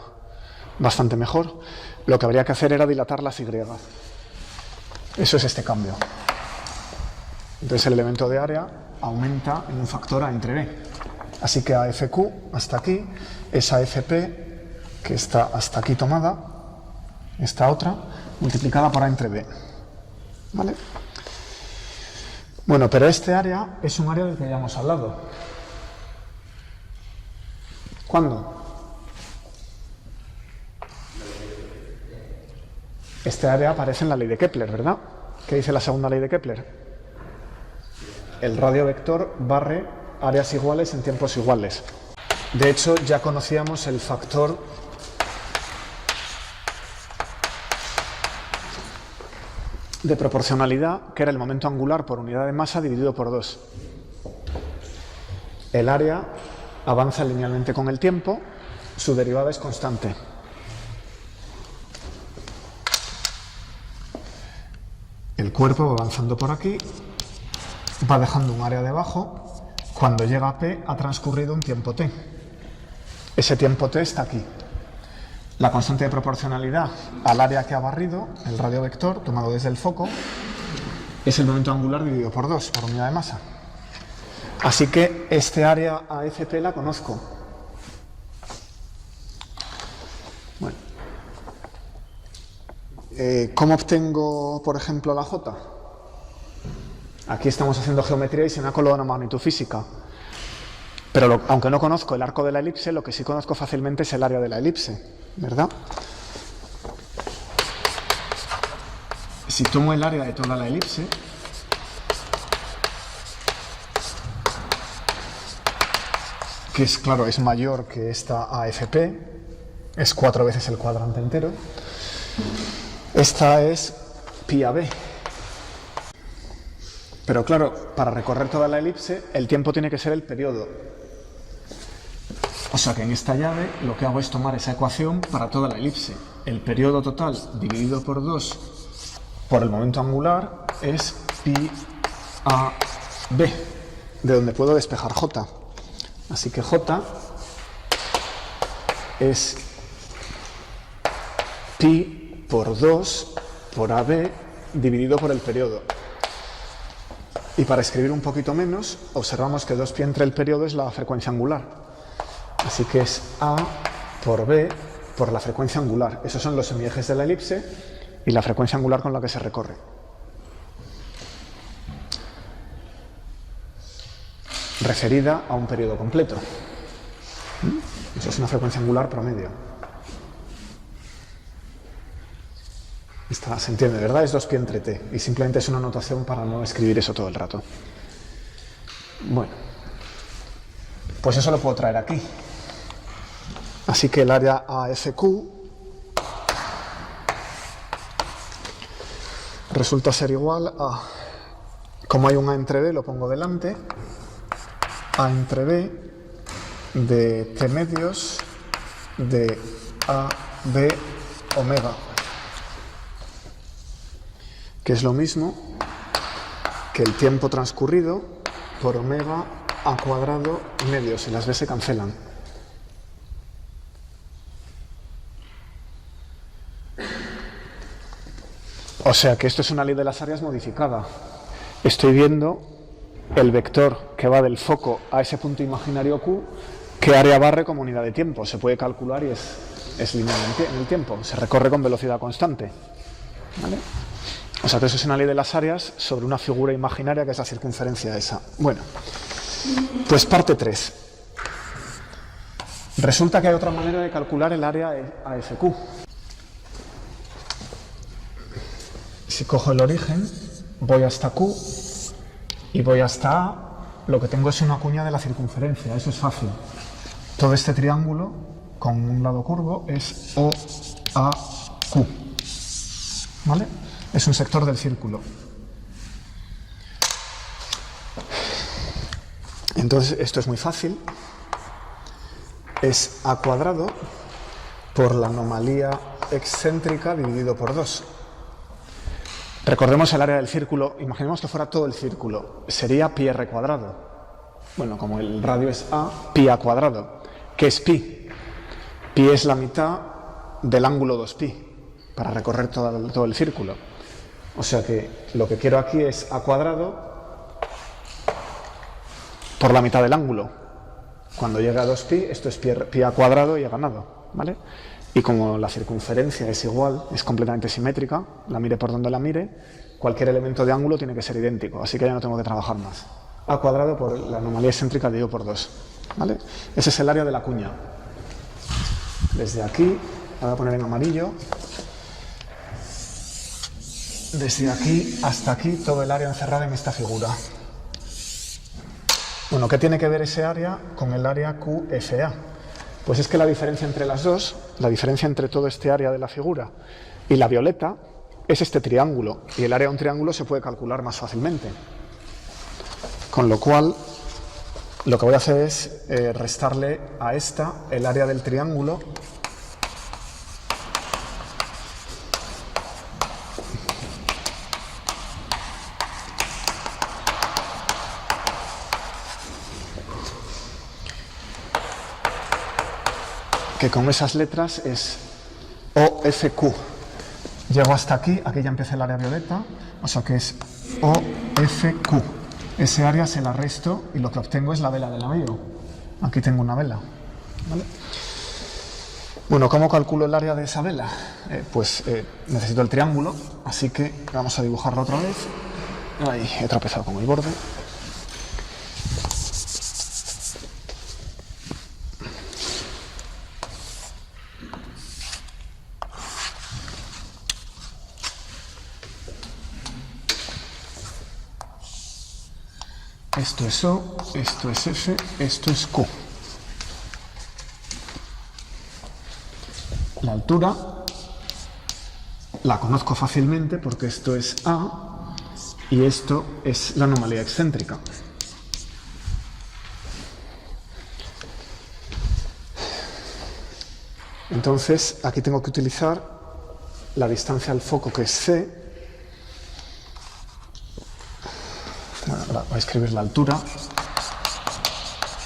bastante mejor, lo que habría que hacer era dilatar las Y. Eso es este cambio. Entonces el elemento de área aumenta en un factor A entre B. Así que AFQ hasta aquí es AFP, que está hasta aquí tomada, esta otra, multiplicada por A entre B. ¿Vale? Bueno, pero este área es un área del que ya hemos hablado. ¿Cuándo? Este área aparece en la ley de Kepler, ¿verdad? ¿Qué dice la segunda ley de Kepler? El radio vector barre áreas iguales en tiempos iguales. De hecho, ya conocíamos el factor de proporcionalidad, que era el momento angular por unidad de masa dividido por 2. El área avanza linealmente con el tiempo, su derivada es constante. El cuerpo va avanzando por aquí, va dejando un área debajo. Cuando llega a P ha transcurrido un tiempo t. Ese tiempo t está aquí. La constante de proporcionalidad al área que ha barrido, el radio vector tomado desde el foco, es el momento angular dividido por 2, por unidad de masa. Así que este área AFP la conozco. Bueno. ¿Cómo obtengo, por ejemplo, la J? Aquí estamos haciendo geometría y se me ha colado una magnitud física. Pero aunque no conozco el arco de la elipse, lo que sí conozco fácilmente es el área de la elipse, ¿verdad? Si tomo el área de toda la elipse, que es, claro, es mayor que esta AFP, es 4 veces el cuadrante entero, esta es pi a b. Pero claro, para recorrer toda la elipse, el tiempo tiene que ser el periodo. O sea que en esta llave lo que hago es tomar esa ecuación para toda la elipse. El periodo total dividido por 2 por el momento angular es pi a b, de donde puedo despejar j. Así que j es pi por 2 por ab dividido por el periodo. Y para escribir un poquito menos, observamos que 2pi entre el periodo es la frecuencia angular. Así que es A por B por la frecuencia angular. Esos son los semiejes de la elipse y la frecuencia angular con la que se recorre. Referida a un periodo completo. Eso es una frecuencia angular promedio. Se entiende, ¿verdad? Es 2pi entre t. Y simplemente es una notación para no escribir eso todo el rato. Bueno. Pues eso lo puedo traer aquí. Así que el área AFQ resulta ser igual a, como hay un A entre B, lo pongo delante, A entre B de T medios de AB omega, que es lo mismo que el tiempo transcurrido por omega a cuadrado medios, y las B se cancelan. O sea que esto es una ley de las áreas modificada. Estoy viendo el vector que va del foco a ese punto imaginario Q, qué área barre como unidad de tiempo. Se puede calcular y es lineal en el tiempo. Se recorre con velocidad constante. ¿Vale? O sea que eso es una ley de las áreas sobre una figura imaginaria que es la circunferencia esa. Bueno, pues parte 3. Resulta que hay otra manera de calcular el área AFQ. Si cojo el origen, voy hasta Q y voy hasta A, lo que tengo es una cuña de la circunferencia, eso es fácil. Todo este triángulo con un lado curvo es OAQ, ¿vale? Es un sector del círculo. Entonces, esto es muy fácil. Es A cuadrado por la anomalía excéntrica dividido por 2. Recordemos el área del círculo, imaginemos que fuera todo el círculo, sería pi r cuadrado. Bueno, como el radio es A, pi a cuadrado. ¿Qué es pi? Pi es la mitad del ángulo 2pi, para recorrer todo el círculo. O sea que lo que quiero aquí es A cuadrado por la mitad del ángulo. Cuando llegue a 2pi, esto es pi a cuadrado y he ganado, ¿vale? Y como la circunferencia es igual, es completamente simétrica, la mire por donde la mire, cualquier elemento de ángulo tiene que ser idéntico, así que ya no tengo que trabajar más. A cuadrado por la anomalía excéntrica dividido por 2, ¿vale? Ese es el área de la cuña. Desde aquí, la voy a poner en amarillo, desde aquí hasta aquí, todo el área encerrada en esta figura. Bueno, ¿qué tiene que ver ese área con el área QFA? Pues es que la diferencia entre las dos, la diferencia entre todo este área de la figura y la violeta, es este triángulo, y el área de un triángulo se puede calcular más fácilmente. Con lo cual, lo que voy a hacer es restarle a esta el área del triángulo que con esas letras es OFQ. Llego hasta aquí, aquí ya empieza el área violeta, o sea que es OFQ. Ese área se la resto y lo que obtengo es la vela del amigo. Aquí tengo una vela, ¿vale? Bueno, ¿cómo calculo el área de esa vela? Necesito el triángulo, así que vamos a dibujarlo otra vez. Ahí, he tropezado con el borde. Esto es O, esto es F, esto es Q. La altura la conozco fácilmente porque esto es A y esto es la anomalía excéntrica. Entonces, aquí tengo que utilizar la distancia al foco, que es C. Ahora voy a escribir la altura.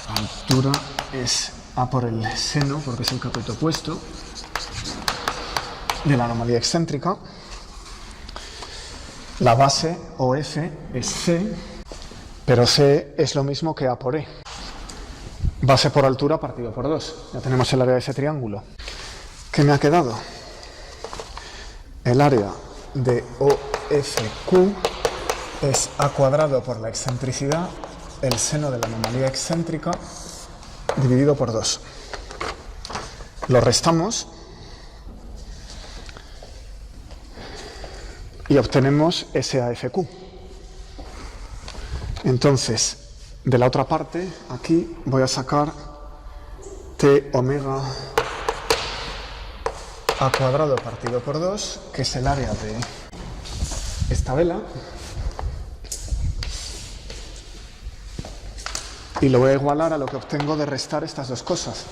La altura es A por el seno, porque es el cateto opuesto de la anomalía excéntrica. La base, o F, es C, pero C es lo mismo que A por E. Base por altura partido por 2. Ya tenemos el área de ese triángulo. ¿Qué me ha quedado? El área de OFQ es A cuadrado por la excentricidad, el seno de la anomalía excéntrica, dividido por 2. Lo restamos y obtenemos SAFQ. Entonces, de la otra parte, aquí voy a sacar T omega A cuadrado partido por 2, que es el área de esta vela. Y lo voy a igualar a lo que obtengo de restar estas dos cosas,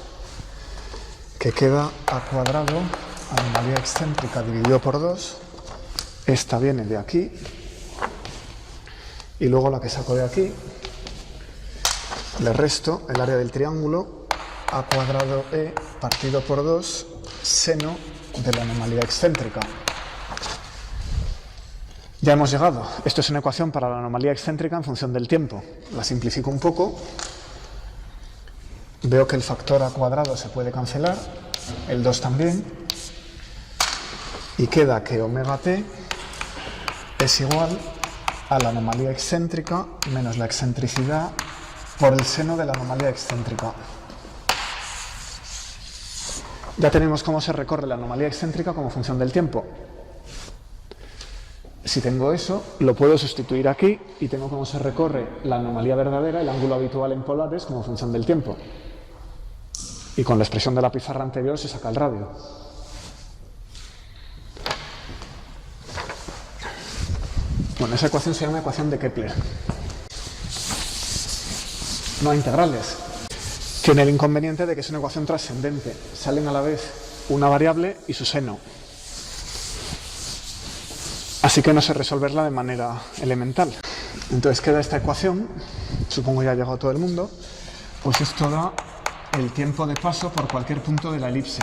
que queda A cuadrado, anomalía excéntrica dividido por 2, esta viene de aquí, y luego la que saco de aquí, le resto el área del triángulo, A cuadrado E partido por 2, seno de la anomalía excéntrica. Ya hemos llegado. Esto es una ecuación para la anomalía excéntrica en función del tiempo. La simplifico un poco. Veo que el factor A cuadrado se puede cancelar, el 2 también, y queda que omega t es igual a la anomalía excéntrica menos la excentricidad por el seno de la anomalía excéntrica. Ya tenemos cómo se recorre la anomalía excéntrica como función del tiempo. Si tengo eso, lo puedo sustituir aquí y tengo cómo se recorre la anomalía verdadera, el ángulo habitual en polares, como función del tiempo. Y con la expresión de la pizarra anterior se saca el radio. Bueno, esa ecuación se llama ecuación de Kepler. No hay integrales. Tiene el inconveniente de que es una ecuación trascendente. Salen a la vez una variable y su seno. Así que no sé resolverla de manera elemental. Entonces queda esta ecuación, supongo ya ha llegado todo el mundo, pues esto da el tiempo de paso por cualquier punto de la elipse.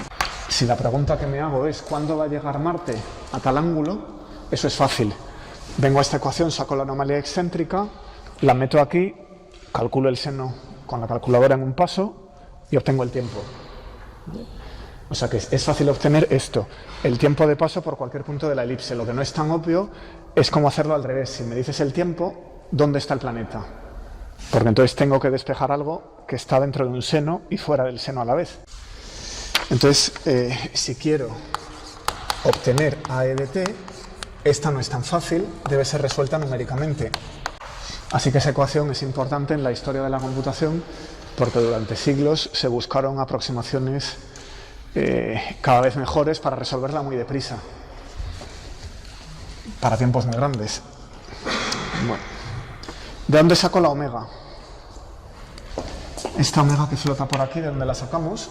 Si la pregunta que me hago es ¿cuándo va a llegar Marte a tal ángulo? Eso es fácil. Vengo a esta ecuación, saco la anomalía excéntrica, la meto aquí, calculo el seno con la calculadora en un paso y obtengo el tiempo. O sea que es fácil obtener esto, el tiempo de paso por cualquier punto de la elipse. Lo que no es tan obvio es cómo hacerlo al revés. Si me dices el tiempo, ¿dónde está el planeta? Porque entonces tengo que despejar algo que está dentro de un seno y fuera del seno a la vez. Entonces, si quiero obtener AE de t, esta no es tan fácil, debe ser resuelta numéricamente. Así que esa ecuación es importante en la historia de la computación porque durante siglos se buscaron aproximaciones cada vez mejores para resolverla muy deprisa, para tiempos muy grandes. Bueno, ¿de dónde saco la omega? Esta omega que flota por aquí, ¿de dónde la sacamos?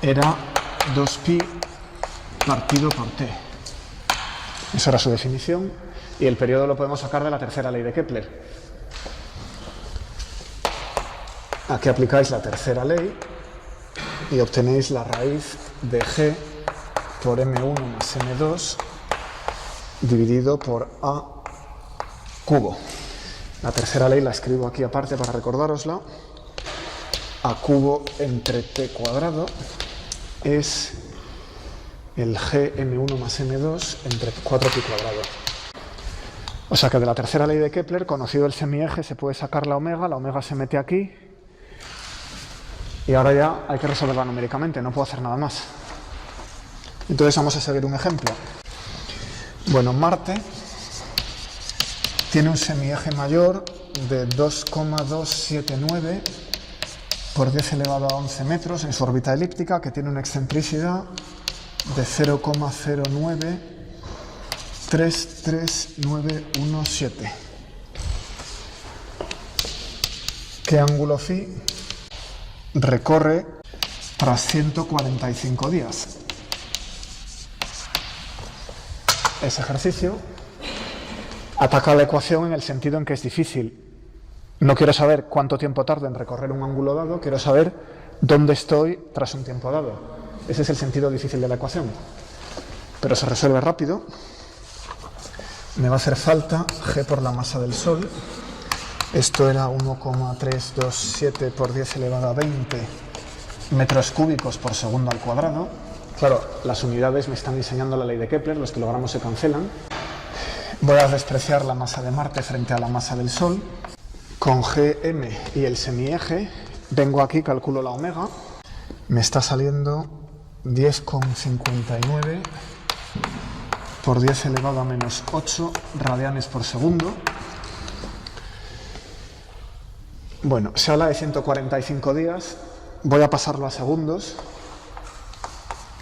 Era 2pi partido por t. Esa era su definición, y el periodo lo podemos sacar de la tercera ley de Kepler. Aquí aplicáis la tercera ley y obtenéis la raíz de g por m1 más m2 dividido por a cubo. La tercera ley la escribo aquí aparte para recordárosla. A cubo entre t cuadrado es el g m1 más m2 entre 4pi cuadrado. O sea que de la tercera ley de Kepler, conocido el semieje, se puede sacar la omega se mete aquí. Y ahora ya hay que resolverla numéricamente, no puedo hacer nada más. Entonces vamos a seguir un ejemplo. Bueno, Marte tiene un semieje mayor de 2,279 por 10 elevado a 11 metros en su órbita elíptica, que tiene una excentricidad de 0,0933917. ¿Qué ángulo phi recorre tras 145 días? Ese ejercicio ataca la ecuación en el sentido en que es difícil. No quiero saber cuánto tiempo tarda en recorrer un ángulo dado, quiero saber dónde estoy tras un tiempo dado. Ese es el sentido difícil de la ecuación. Pero se resuelve rápido. Me va a hacer falta g por la masa del Sol. Esto era 1,327 por 10 elevado a 20 metros cúbicos por segundo al cuadrado. Claro, las unidades me están enseñando la ley de Kepler, los kilogramos se cancelan. Voy a despreciar la masa de Marte frente a la masa del Sol. Con gm y el semieje, vengo aquí, calculo la omega. Me está saliendo 10,59 por 10 elevado a menos 8 radianes por segundo. Bueno, se habla de 145 días, voy a pasarlo a segundos.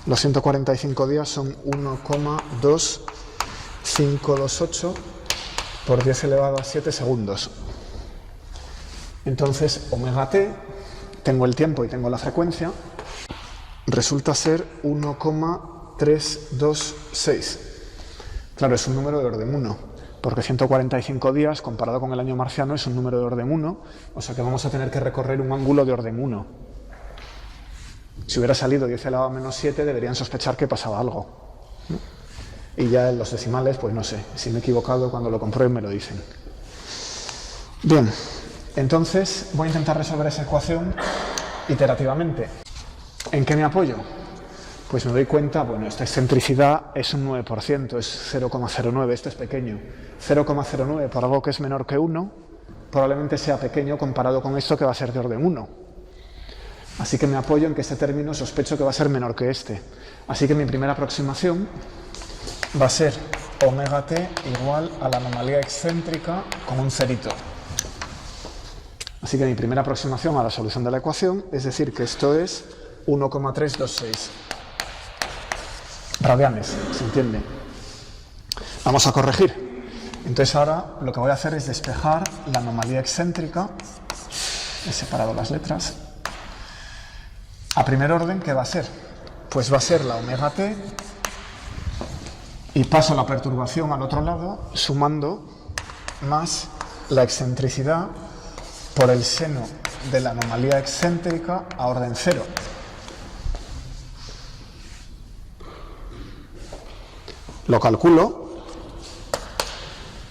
Los 145 días son 1,2528 por 10 elevado a 7 segundos. Entonces, omega t, tengo el tiempo y tengo la frecuencia, resulta ser 1,326. Claro, es un número de orden 1, porque 145 días, comparado con el año marciano, es un número de orden 1, o sea que vamos a tener que recorrer un ángulo de orden 1. Si hubiera salido 10 elevado a menos 7, deberían sospechar que pasaba algo, ¿no? Y ya en los decimales, pues no sé, si me he equivocado, cuando lo comprueben me lo dicen. Bien, entonces voy a intentar resolver esa ecuación iterativamente. ¿En qué me apoyo? Pues me doy cuenta, bueno, esta excentricidad es un 9%, es 0,09, esto es pequeño. 0,09 por algo que es menor que 1, probablemente sea pequeño comparado con esto que va a ser de orden 1. Así que me apoyo en que este término sospecho que va a ser menor que este. Así que mi primera aproximación va a ser omega t igual a la anomalía excéntrica con un cerito. Así que mi primera aproximación a la solución de la ecuación es decir que esto es 1,326 radianes, ¿se entiende? Vamos a corregir. Entonces ahora lo que voy a hacer es despejar la anomalía excéntrica. He separado las letras. A primer orden, ¿qué va a ser? Pues va a ser la omega t y paso la perturbación al otro lado sumando más la excentricidad por el seno de la anomalía excéntrica a orden 0. Lo calculo.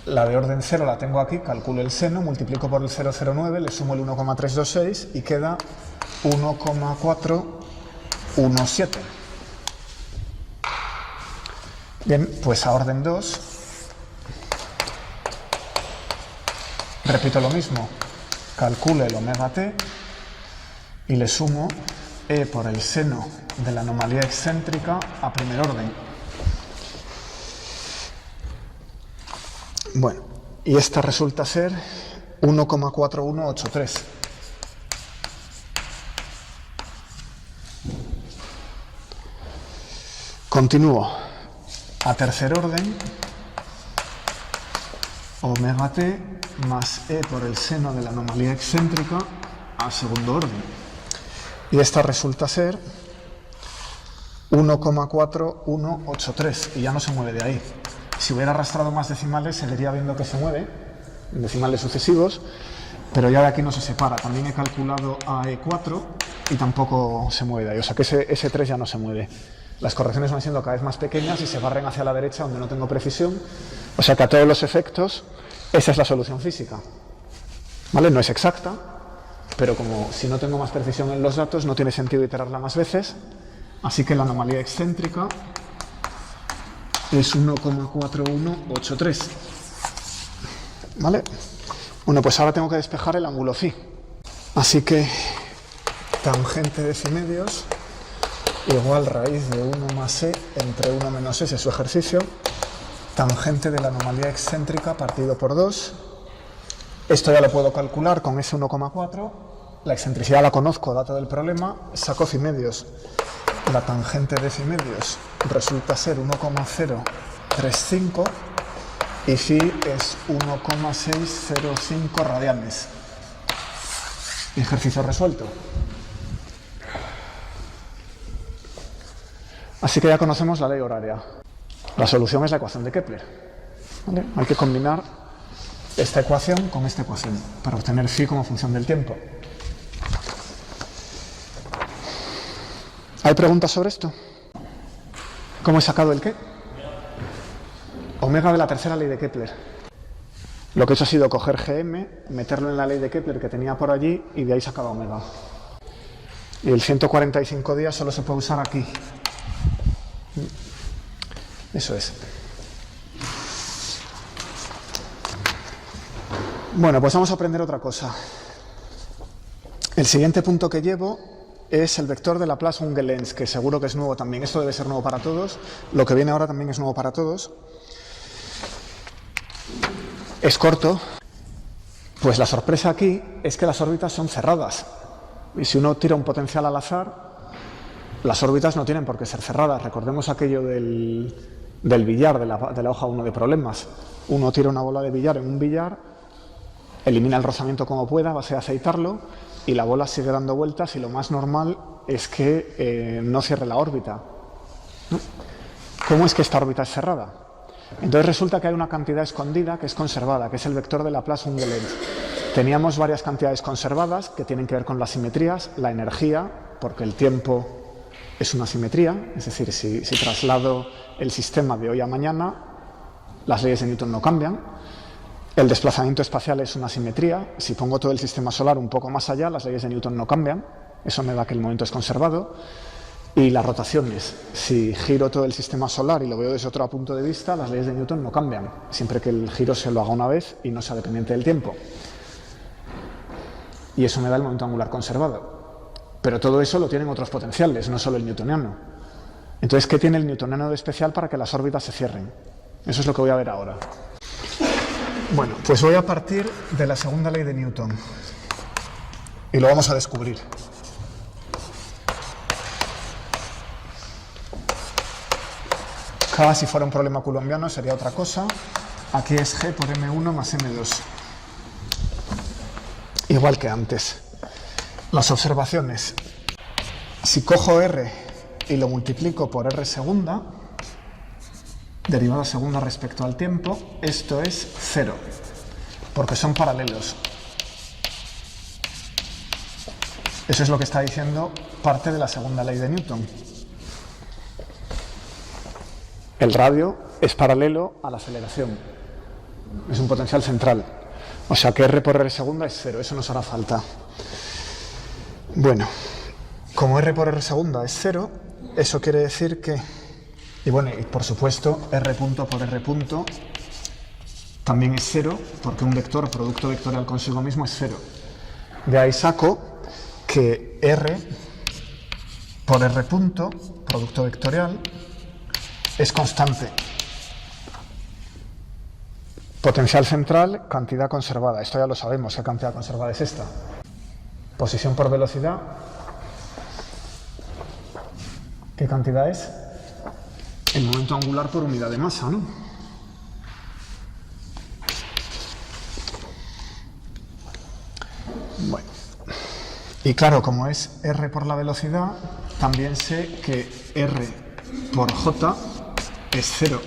La de orden 0 la tengo aquí, calculo el seno, multiplico por el 0,09, le sumo el 1,326 y queda 1,417. Bien, pues a orden 2, repito lo mismo, calculo el omega t y le sumo e por el seno de la anomalía excéntrica a primer orden. Bueno, y esta resulta ser 1,4183. Continúo. A tercer orden, omega t más e por el seno de la anomalía excéntrica a segundo orden. Y esta resulta ser 1,4183 y ya no se mueve de ahí. Si hubiera arrastrado más decimales, seguiría viendo que se mueve, en decimales sucesivos, pero ya de aquí no se separa. También he calculado a E4 y tampoco se mueve de ahí, o sea que ese 3 ya no se mueve. Las correcciones van siendo cada vez más pequeñas y se barren hacia la derecha donde no tengo precisión, o sea que a todos los efectos esa es la solución física. ¿Vale? No es exacta, pero como si no tengo más precisión en los datos no tiene sentido iterarla más veces, así que la anomalía excéntrica es 1,4183. ¿Vale? Bueno, pues ahora tengo que despejar el ángulo phi. Así que tangente de phi medios igual raíz de 1 más e entre 1 menos s, su ejercicio, tangente de la anomalía excéntrica partido por 2. Esto ya lo puedo calcular con ese 1,4. La excentricidad la conozco, dato del problema, saco phi medios. La tangente de phi medios resulta ser 1,035 y phi es 1,605 radianes. Ejercicio resuelto. Así que ya conocemos la ley horaria. La solución es la ecuación de Kepler. ¿Vale? Hay que combinar esta ecuación con esta ecuación para obtener phi como función del tiempo. ¿Hay preguntas sobre esto? ¿Cómo he sacado el qué? Omega de la tercera ley de Kepler. Lo que he hecho ha sido coger GM, meterlo en la ley de Kepler que tenía por allí y de ahí sacaba omega. Y el 145 días solo se puede usar aquí. Eso es. Bueno, pues vamos a aprender otra cosa. El siguiente punto que llevo es el vector de Laplace-Unge-Lenz, que seguro que es nuevo también. Esto debe ser nuevo para todos. Lo que viene ahora también es nuevo para todos. Es corto. Pues la sorpresa aquí es que las órbitas son cerradas. Y si uno tira un potencial al azar, las órbitas no tienen por qué ser cerradas. Recordemos aquello del billar, de la hoja 1 de problemas. Uno tira una bola de billar en un billar, elimina el rozamiento como pueda, va a aceitarlo y la bola sigue dando vueltas y lo más normal es que no cierre la órbita. ¿No? ¿Cómo es que esta órbita es cerrada? Entonces resulta que hay una cantidad escondida que es conservada, que es el vector de Laplace-Unge-Lenz. Teníamos varias cantidades conservadas que tienen que ver con las simetrías, la energía, porque el tiempo es una simetría, es decir, si traslado el sistema de hoy a mañana, las leyes de Newton no cambian. El desplazamiento espacial es una simetría, si pongo todo el sistema solar un poco más allá, las leyes de Newton no cambian, eso me da que el momento es conservado. Y las rotaciones, si giro todo el sistema solar y lo veo desde otro punto de vista, las leyes de Newton no cambian, siempre que el giro se lo haga una vez y no sea dependiente del tiempo. Y eso me da el momento angular conservado. Pero todo eso lo tienen otros potenciales, no solo el newtoniano. Entonces, ¿qué tiene el newtoniano de especial para que las órbitas se cierren? Eso es lo que voy a ver ahora. Bueno, pues voy a partir de la segunda ley de Newton. Y lo vamos a descubrir. K, si fuera un problema coulombiano, sería otra cosa. Aquí es G por M1 más M2. Igual que antes. Las observaciones. Si cojo R y lo multiplico por R segunda, derivada segunda respecto al tiempo, esto es 0, porque son paralelos. Eso es lo que está diciendo parte de la segunda ley de Newton. El radio es paralelo a la aceleración. Es un potencial central. O sea que R por R segunda es 0. Eso nos hará falta. Bueno, como R por R segunda es 0, eso quiere decir que... Y bueno, y por supuesto, R punto por R punto también es 0, porque un vector, producto vectorial consigo mismo, es 0. De ahí saco que R por R punto, producto vectorial, es constante. Potencial central, cantidad conservada. Esto ya lo sabemos, ¿qué cantidad conservada es esta? Posición por velocidad. ¿Qué cantidad es? El momento angular por unidad de masa, ¿no? Bueno. Y claro, como es R por la velocidad, también sé que R por J es 0.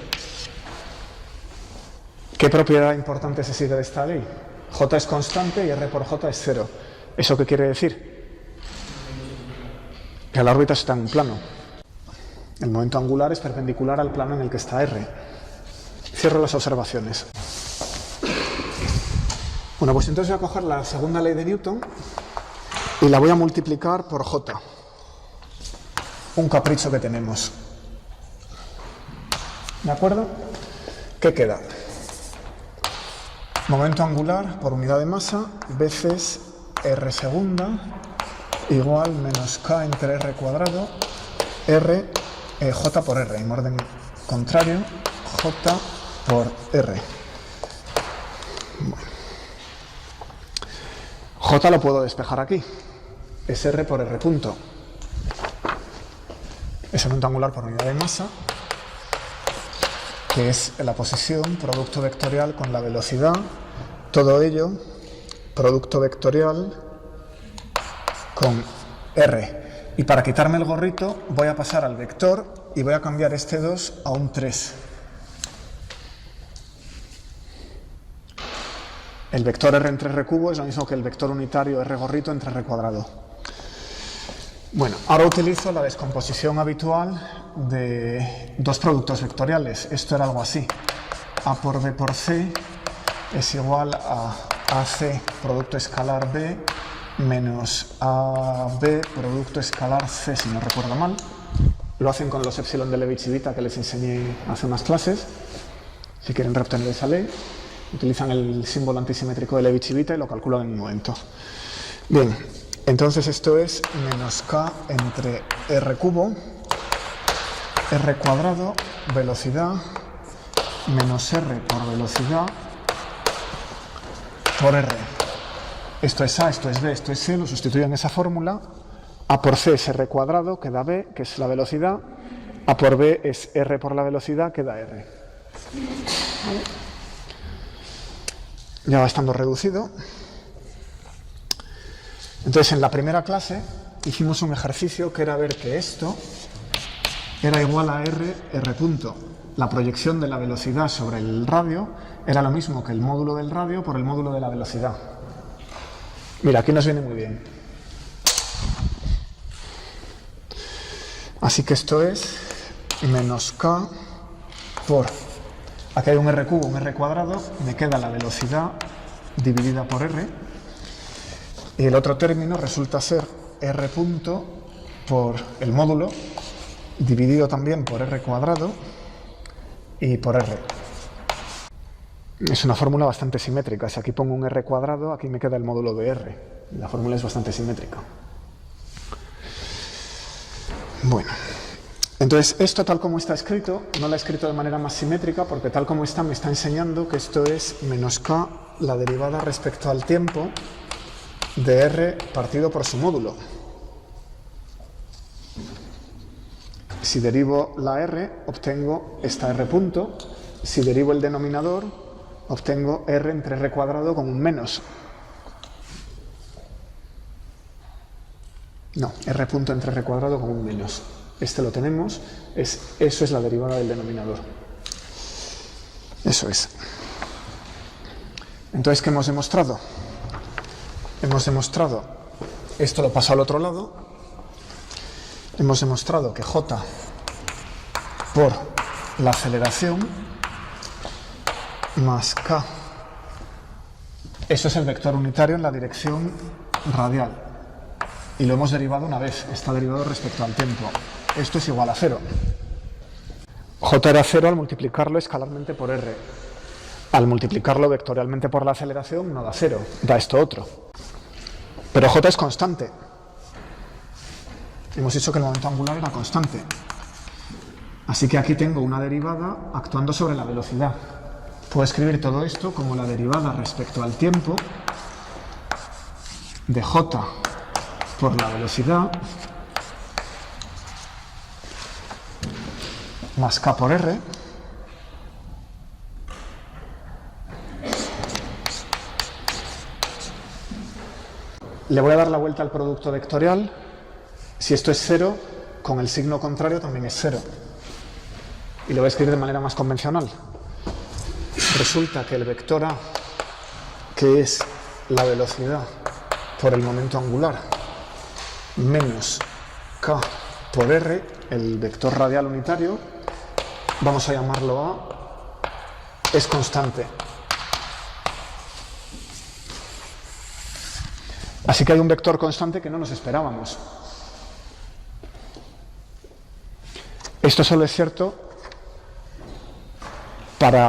¿Qué propiedad importante se sigue de esta ley? J es constante y R por J es 0. ¿Eso qué quiere decir? Que la órbita está en un plano. El momento angular es perpendicular al plano en el que está R. Cierro las observaciones. Bueno, pues entonces voy a coger la segunda ley de Newton y la voy a multiplicar por J. Un capricho que tenemos. ¿De acuerdo? ¿Qué queda? Momento angular por unidad de masa veces R segunda igual menos K entre R cuadrado J por R, en orden contrario, J por R. Bueno. J lo puedo despejar aquí. Es R por R punto. Es el momento angular por unidad de masa, que es la posición, producto vectorial con la velocidad, todo ello, producto vectorial con R. Y para quitarme el gorrito voy a pasar al vector y voy a cambiar este 2 a un 3. El vector R entre R cubo es lo mismo que el vector unitario R gorrito entre R cuadrado. Bueno, ahora utilizo la descomposición habitual de dos productos vectoriales. Esto era algo así. A por B por C es igual a AC producto escalar B menos AB producto escalar C, si no recuerdo mal. Lo hacen con los epsilon de Levitz y Vita que les enseñé hace unas clases. Si quieren reobtener esa ley, utilizan el símbolo antisimétrico de Levitz y Vita y lo calculan en un momento. Bien, entonces esto es menos K entre R cubo, R cuadrado, velocidad, menos R por velocidad, por R. Esto es A, esto es B, esto es C, lo sustituyo en esa fórmula. A por C es R cuadrado, queda B, que es la velocidad. A por B es R por la velocidad, queda R. ¿Vale? Ya va estando reducido. Entonces, en la primera clase hicimos un ejercicio que era ver que esto era igual a R punto. La proyección de la velocidad sobre el radio era lo mismo que el módulo del radio por el módulo de la velocidad. Mira, aquí nos viene muy bien. Así que esto es menos K por... Aquí hay un R cubo, un R cuadrado, me queda la velocidad dividida por R. Y el otro término resulta ser R punto por el módulo dividido también por R cuadrado y por R. Es una fórmula bastante simétrica. Si aquí pongo un R cuadrado, aquí me queda el módulo de R. La fórmula es bastante simétrica. Bueno, entonces esto tal como está escrito, no lo he escrito de manera más simétrica porque tal como está me está enseñando que esto es menos k, la derivada respecto al tiempo de r partido por su módulo. Si derivo la r, obtengo esta r punto. Si derivo el denominador, obtengo r entre r cuadrado con un menos. No, r punto entre r cuadrado con un menos. Este lo tenemos, eso es la derivada del denominador. Eso es. Entonces, ¿qué hemos demostrado? Hemos demostrado, esto lo paso al otro lado, hemos demostrado que j por la aceleración más k, eso es el vector unitario en la dirección radial. Y lo hemos derivado una vez, está derivado respecto al tiempo. Esto es igual a 0. J era 0 al multiplicarlo escalarmente por r. Al multiplicarlo vectorialmente por la aceleración no da 0, da esto otro. Pero J es constante. Hemos dicho que el momento angular era constante. Así que aquí tengo una derivada actuando sobre la velocidad. Puedo escribir todo esto como la derivada respecto al tiempo de J por la velocidad más k por r le voy a dar la vuelta al producto vectorial. Si esto es 0, con el signo contrario también es 0. Y lo voy a escribir de manera más convencional. Resulta que el vector a, que es la velocidad por el momento angular, menos k por r, el vector radial unitario, vamos a llamarlo a, es constante. Así que hay un vector constante que no nos esperábamos. Esto solo es cierto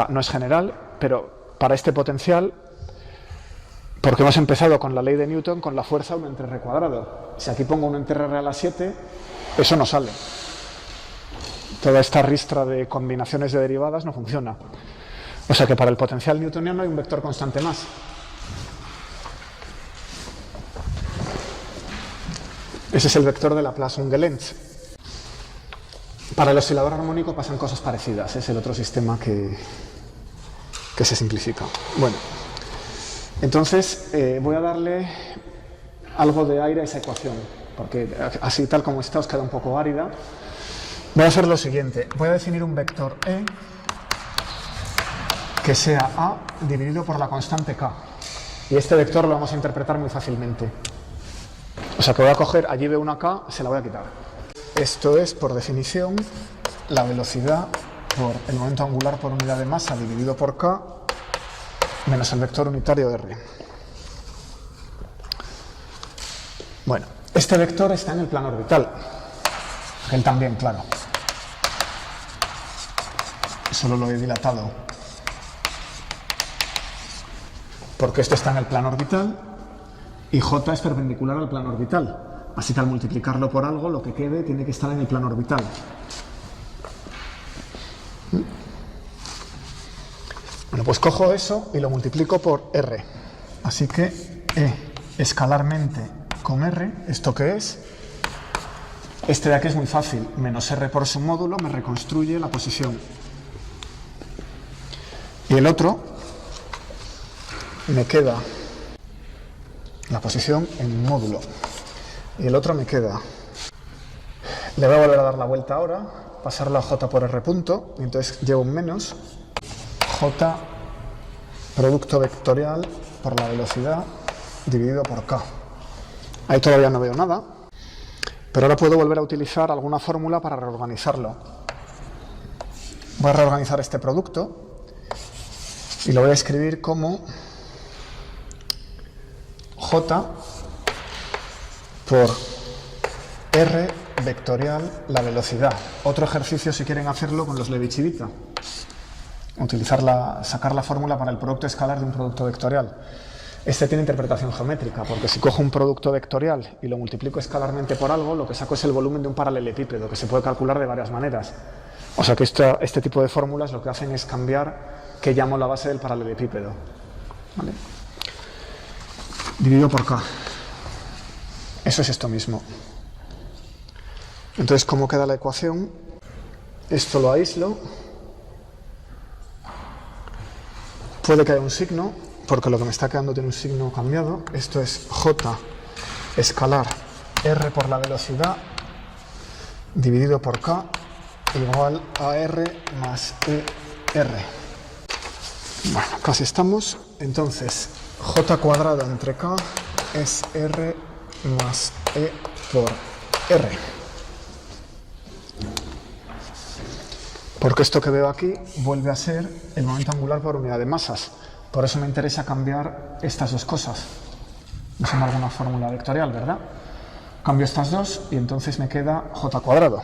no es general, pero para este potencial, porque hemos empezado con la ley de Newton con la fuerza 1 entre r cuadrado. Si aquí pongo 1 entre r real a 7, eso no sale. Toda esta ristra de combinaciones de derivadas no funciona. O sea que para el potencial newtoniano hay un vector constante más. Ese es el vector de Laplace-Unge-Lenz. Para el oscilador armónico pasan cosas parecidas. Es el otro sistema que se simplifica. Bueno, entonces voy a darle algo de aire a esa ecuación, porque así tal como está os queda un poco árida. Voy a hacer lo siguiente. Voy a definir un vector E que sea A dividido por la constante K. Y este vector lo vamos a interpretar muy fácilmente. O sea que voy a coger, allí veo una K, se la voy a quitar. Esto es, por definición, la velocidad por el momento angular por unidad de masa dividido por K menos el vector unitario R. Bueno, este vector está en el plano orbital. Aquel también, claro. Solo lo he dilatado. Porque esto está en el plano orbital y J es perpendicular al plano orbital. Así que al multiplicarlo por algo, lo que quede tiene que estar en el plano orbital. Bueno, pues cojo eso y lo multiplico por R. Así que E escalarmente con R, ¿esto qué es? Este de aquí es muy fácil. Menos R por su módulo me reconstruye la posición. Y el otro me queda la posición en módulo. Y el otro me queda. Le voy a volver a dar la vuelta ahora, pasarlo a J por R punto, y entonces llevo un menos J producto vectorial por la velocidad dividido por K. Ahí todavía no veo nada, pero ahora puedo volver a utilizar alguna fórmula para reorganizarlo. Voy a reorganizar este producto y lo voy a escribir como J por R vectorial la velocidad. Otro ejercicio si quieren hacerlo con los Levi-Civita. Sacar la fórmula para el producto escalar de un producto vectorial. Este tiene interpretación geométrica, porque si cojo un producto vectorial y lo multiplico escalarmente por algo, lo que saco es el volumen de un paralelepípedo, que se puede calcular de varias maneras. O sea que este tipo de fórmulas lo que hacen es cambiar qué llamo la base del paralelepípedo. ¿Vale? Dividido por K. Eso es esto mismo. Entonces, ¿cómo queda la ecuación? Esto lo aíslo. Puede que haya un signo, porque lo que me está quedando tiene un signo cambiado. Esto es J escalar R por la velocidad dividido por K igual a R más ER. Bueno, casi estamos. Entonces, J cuadrado entre K es R más E por R. Porque esto que veo aquí vuelve a ser el momento angular por unidad de masas. Por eso me interesa cambiar estas dos cosas. No son alguna fórmula vectorial, ¿verdad? Cambio estas dos y entonces me queda J cuadrado.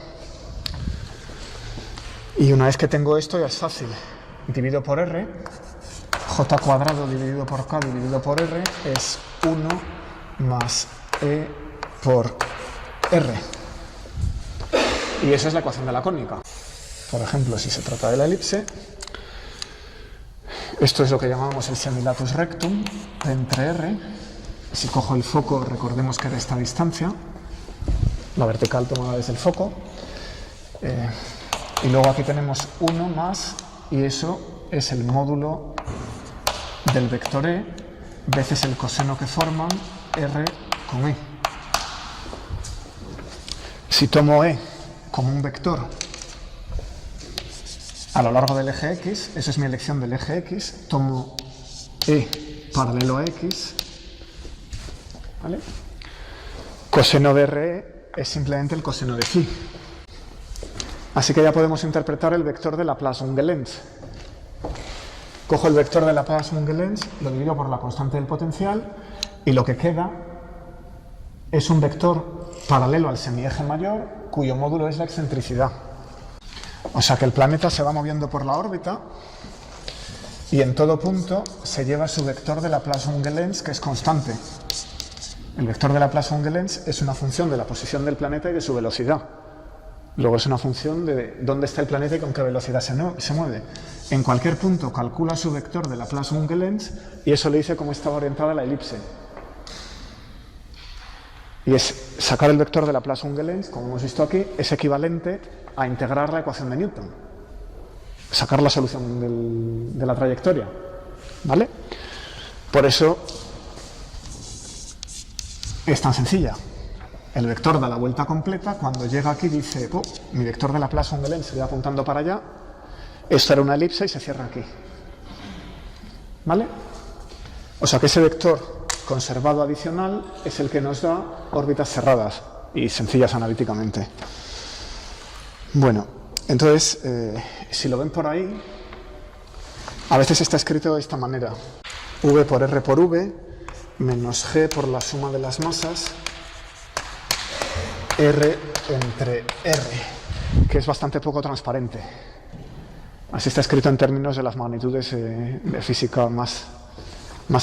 Y una vez que tengo esto ya es fácil. Divido por R. J cuadrado dividido por K dividido por R es 1 más E por R. Y eso es la ecuación de la cónica. Por ejemplo, si se trata de la elipse, esto es lo que llamamos el semilatus rectum entre R. Si cojo el foco, recordemos que era esta distancia, la vertical tomada desde el foco, y luego aquí tenemos 1 más, y eso es el módulo del vector E veces el coseno que forman R con E. Si tomo E como un vector a lo largo del eje X, esa es mi elección del eje X, tomo E paralelo a X, ¿vale? Coseno de RE es simplemente el coseno de phi. Así que ya podemos interpretar el vector de Laplace-Unge-Lenz. Cojo el vector de Laplace-Unge-Lenz, lo divido por la constante del potencial y lo que queda es un vector paralelo al semieje mayor cuyo módulo es la excentricidad. O sea que el planeta se va moviendo por la órbita y en todo punto se lleva su vector de Laplace-Unge-Lenz, que es constante. El vector de Laplace-Unge-Lenz es una función de la posición del planeta y de su velocidad. Luego es una función de dónde está el planeta y con qué velocidad se mueve. En cualquier punto calcula su vector de Laplace-Unge-Lenz y eso le dice cómo estaba orientada la elipse. Y es sacar el vector de Laplace-Unge-Lenz, como hemos visto aquí, es equivalente a integrar la ecuación de Newton. Sacar la solución de la trayectoria. ¿Vale? Por eso es tan sencilla. El vector da la vuelta completa, cuando llega aquí dice, oh, mi vector de Laplace-Unge-Lenz se va apuntando para allá, esto era una elipse y se cierra aquí. ¿Vale? O sea que ese vector conservado adicional es el que nos da órbitas cerradas y sencillas analíticamente. Bueno, entonces, si lo ven por ahí, a veces está escrito de esta manera. V por R por V menos G por la suma de las masas R entre R, que es bastante poco transparente. Así está escrito en términos de las magnitudes de física más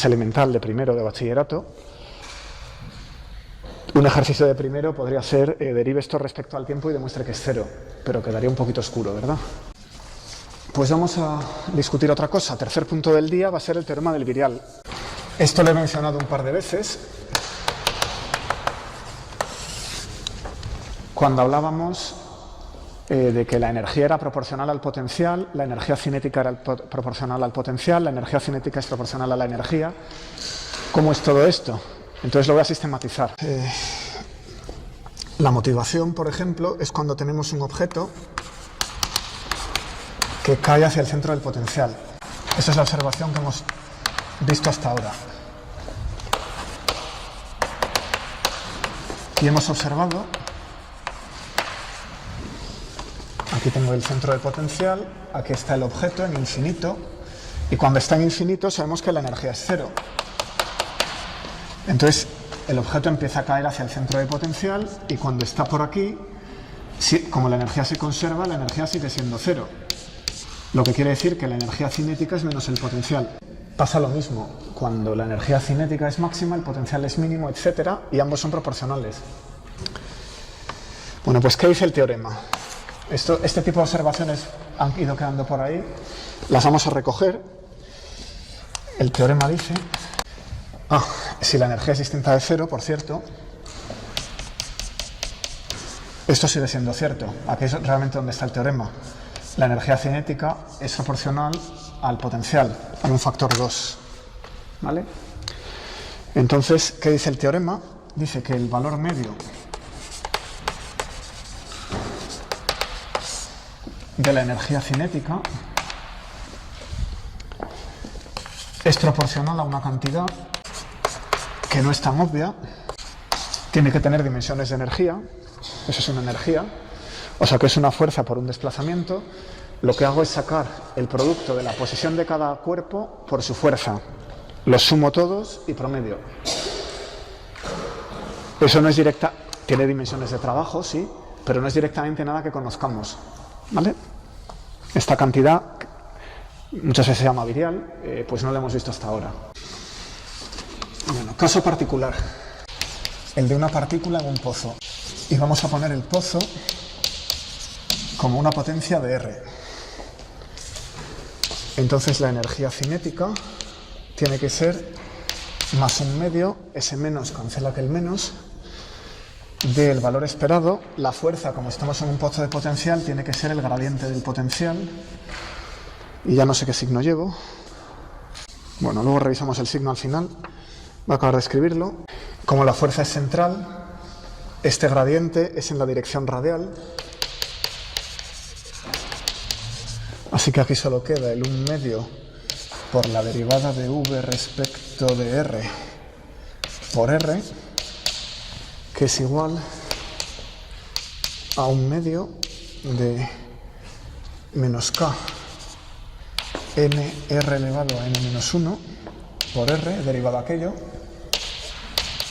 elemental de primero de bachillerato. Un ejercicio de primero podría ser derive esto respecto al tiempo y demuestre que es cero, pero quedaría un poquito oscuro, ¿verdad? Pues vamos a discutir otra cosa. Tercer punto del día va a ser el teorema del virial. Esto lo he mencionado un par de veces cuando hablábamos de que la energía era proporcional al potencial, la energía cinética era proporcional al potencial, la energía cinética es proporcional a la energía. ¿Cómo es todo esto? Entonces lo voy a sistematizar. La motivación, por ejemplo, es cuando tenemos un objeto que cae hacia el centro del potencial. Esa es la observación que hemos visto hasta ahora. Y hemos observado, aquí tengo el centro de potencial, aquí está el objeto en infinito, y cuando está en infinito sabemos que la energía es cero. Entonces el objeto empieza a caer hacia el centro de potencial y cuando está por aquí, como la energía se conserva, la energía sigue siendo cero. Lo que quiere decir que la energía cinética es menos el potencial. Pasa lo mismo. cuando la energía cinética es máxima, el potencial es mínimo, etc. Y ambos son proporcionales. Bueno, pues ¿qué dice el teorema? Este tipo de observaciones han ido quedando por ahí. Las vamos a recoger. El teorema dice... si la energía es distinta de cero, por cierto, esto sigue siendo cierto. Aquí es realmente donde está el teorema. La energía cinética es proporcional al potencial, a un factor 2. ¿Vale? Entonces, ¿qué dice el teorema? Dice que el valor medio de la energía cinética es proporcional a una cantidad que no es tan obvia, tiene que tener dimensiones de energía, eso es una energía, o sea que es una fuerza por un desplazamiento. Lo que hago es sacar el producto de la posición de cada cuerpo por su fuerza, los sumo todos y promedio. Eso no es directa, tiene dimensiones de trabajo, sí, pero no es directamente nada que conozcamos, ¿vale? Esta cantidad, muchas veces se llama virial, pues no la hemos visto hasta ahora. Bueno, caso particular, el de una partícula en un pozo. Y vamos a poner el pozo como una potencia de R. Entonces la energía cinética tiene que ser más un medio, ese menos cancela que el menos, del valor esperado. La fuerza, como estamos en un pozo de potencial, tiene que ser el gradiente del potencial. Y ya no sé qué signo llevo. Bueno, luego revisamos el signo al final. Voy a acabar de escribirlo. Como la fuerza es central, este gradiente es en la dirección radial. Así que aquí solo queda el 1 medio por la derivada de v respecto de r por r, que es igual a 1 medio de menos k n r elevado a n menos 1 por r, derivado a aquello,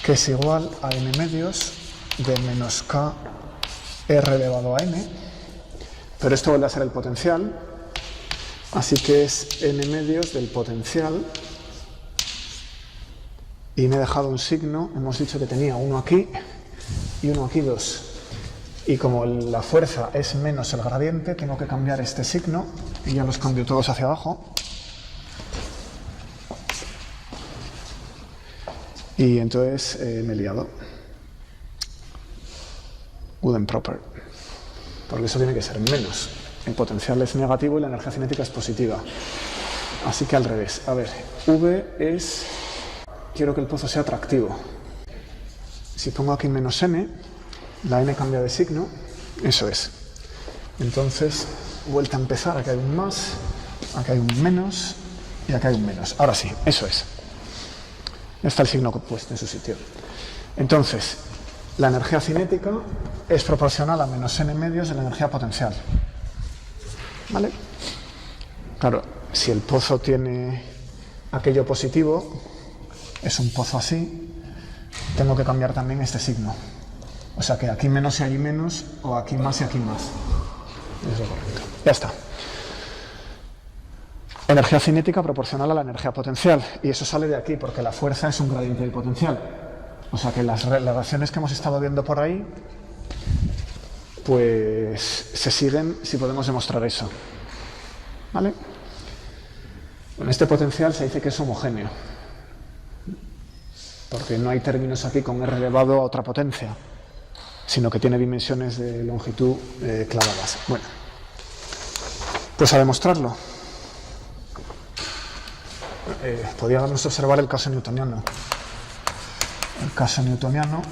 que es igual a n medios de menos k r elevado a n, pero esto vuelve a ser el potencial, así que es n medios del potencial, y me he dejado un signo, hemos dicho que tenía uno aquí y uno aquí 2, y como la fuerza es menos el gradiente, tengo que cambiar este signo, y ya los cambio todos hacia abajo. Y entonces me he liado. Good and proper. Porque eso tiene que ser menos. El potencial es negativo y la energía cinética es positiva. Así que al revés. A ver, V es... Quiero que el pozo sea atractivo. Si pongo aquí menos n, la n cambia de signo. Eso es. Entonces, vuelta a empezar. Aquí hay un más, aquí hay un menos y aquí hay un menos. Ahora sí, eso es. Ya está el signo puesto en su sitio. Entonces, la energía cinética es proporcional a menos n medios de la energía potencial. ¿Vale? Claro, si el pozo tiene aquello positivo, es un pozo así, tengo que cambiar también este signo. O sea que aquí menos y allí menos, o aquí más y aquí más. Eso es lo correcto. Ya está. Energía cinética proporcional a la energía potencial, y eso sale de aquí porque la fuerza es un gradiente del potencial. O sea que las relaciones que hemos estado viendo por ahí pues se siguen si podemos demostrar eso. ¿Vale? En este potencial se dice que es homogéneo porque no hay términos aquí con r elevado a otra potencia, sino que tiene dimensiones de longitud clavadas. Bueno, pues a demostrarlo. Podríamos observar el caso newtoniano. El caso newtoniano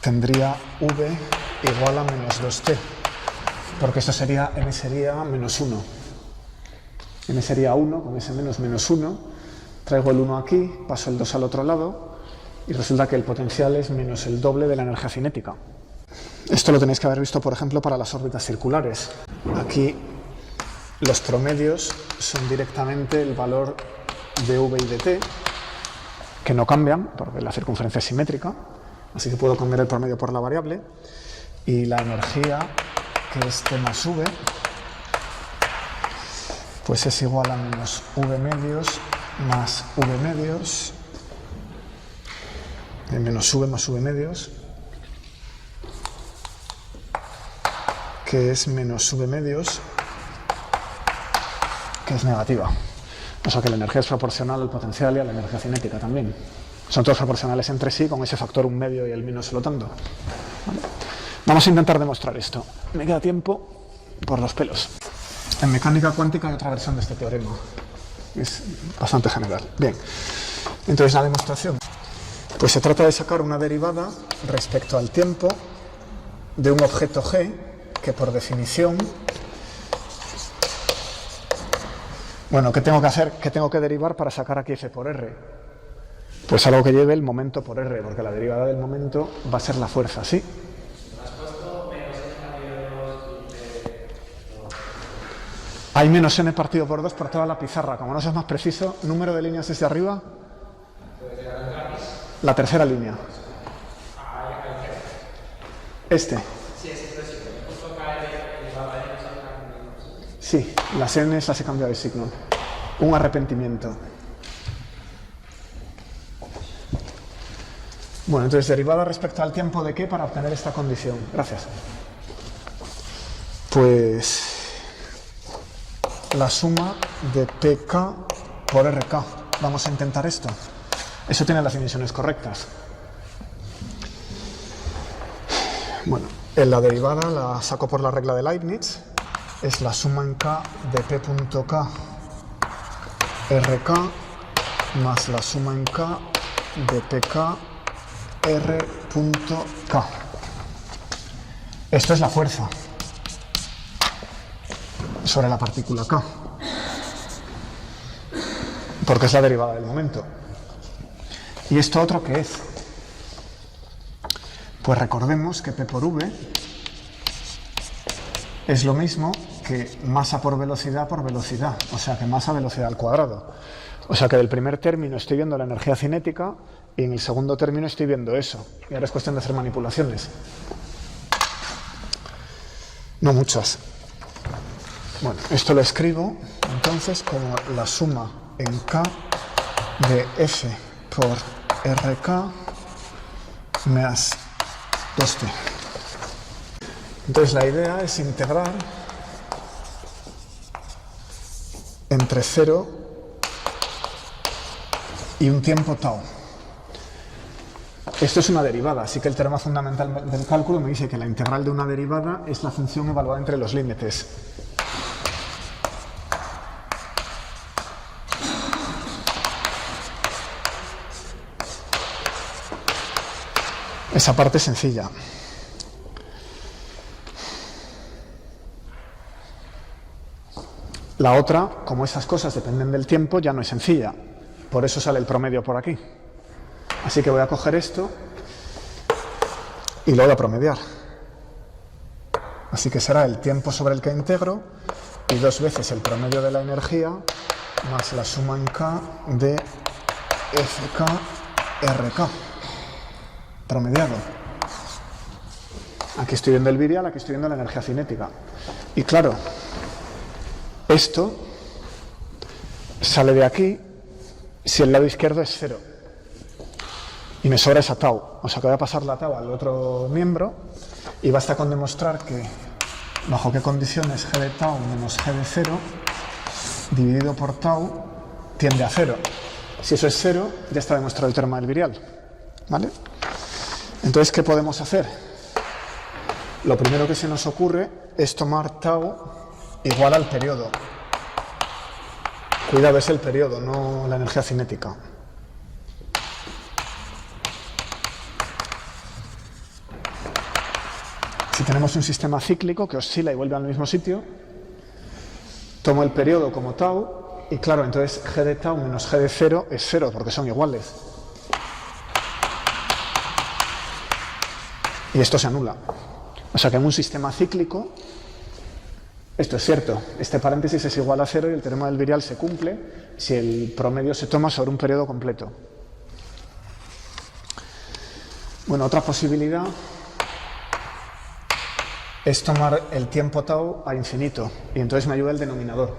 tendría v igual a menos 2t, porque esto sería, n sería menos 1. n sería 1, con ese menos 1, traigo el 1 aquí, paso el 2 al otro lado, y resulta que el potencial es menos el doble de la energía cinética. Esto lo tenéis que haber visto, por ejemplo, para las órbitas circulares. Aquí los promedios son directamente el valor de v y de t, que no cambian porque la circunferencia es simétrica, así que puedo cambiar el promedio por la variable, y la energía, que es t más v, pues es igual a menos v medios más v medios, de menos v más v medios, que es menos v medios, que es negativa. O sea que la energía es proporcional al potencial y a la energía cinética también. Son todos proporcionales entre sí, con ese factor 1 medio y el menos flotando. ¿Vale? Vamos a intentar demostrar esto. Me queda tiempo por los pelos. En mecánica cuántica hay otra versión de este teorema. Es bastante general. Bien. Entonces la demostración. Pues se trata de sacar una derivada respecto al tiempo de un objeto G que por definición... Bueno, ¿qué tengo que hacer? ¿Qué tengo que derivar para sacar aquí F por R? Pues algo que lleve el momento por R, porque la derivada del momento va a ser la fuerza, ¿sí? Hay menos n partido por 2 por toda la pizarra. Como no seas más preciso, número de líneas desde arriba. La tercera línea. Este. Sí, las n las he cambiado de signo. Un arrepentimiento. Bueno, entonces derivada respecto al tiempo de qué para obtener esta condición. Gracias. Pues la suma de pk por rk. Vamos a intentar esto. Eso tiene las dimensiones correctas. Bueno, en la derivada la saco por la regla de Leibniz. Es la suma en k de p.k rk más la suma en k de pk r.k. Esto es la fuerza sobre la partícula k, porque es la derivada del momento. ¿Y esto otro qué es? Pues recordemos que p por v es lo mismo que masa por velocidad, o sea que masa velocidad al cuadrado. O sea que del primer término estoy viendo la energía cinética y en el segundo término estoy viendo eso. Y ahora es cuestión de hacer manipulaciones. No muchas. Bueno, esto lo escribo entonces como la suma en K de F por RK más 2T. Entonces la idea es integrar entre 0 y un tiempo tau. Esto es una derivada, así que el teorema fundamental del cálculo me dice que la integral de una derivada es la función evaluada entre los límites. Esa parte es sencilla. La otra, como esas cosas dependen del tiempo, ya no es sencilla. Por eso sale el promedio por aquí. Así que voy a coger esto y lo voy a promediar. Así que será el tiempo sobre el que integro y 2 veces el promedio de la energía más la suma en K de FK RK. Promediado. Aquí estoy viendo el virial, aquí estoy viendo la energía cinética. Y claro, esto sale de aquí si el lado izquierdo es 0. Y me sobra esa tau. O sea que voy a pasar la tau al otro miembro y basta con demostrar que bajo qué condiciones g de tau menos g de 0 dividido por tau tiende a 0. Si eso es 0, ya está demostrado el teorema del virial. ¿Vale? Entonces, ¿qué podemos hacer? Lo primero que se nos ocurre es tomar tau igual al periodo. Cuidado, es el periodo, no la energía cinética. Si tenemos un sistema cíclico que oscila y vuelve al mismo sitio, tomo el periodo como tau y claro, entonces g de tau menos g de 0 es 0 porque son iguales. Y esto se anula. O sea que en un sistema cíclico, esto es cierto, este paréntesis es igual a 0 y el teorema del virial se cumple si el promedio se toma sobre un periodo completo. Bueno, otra posibilidad es tomar el tiempo tau a infinito y entonces me ayuda el denominador.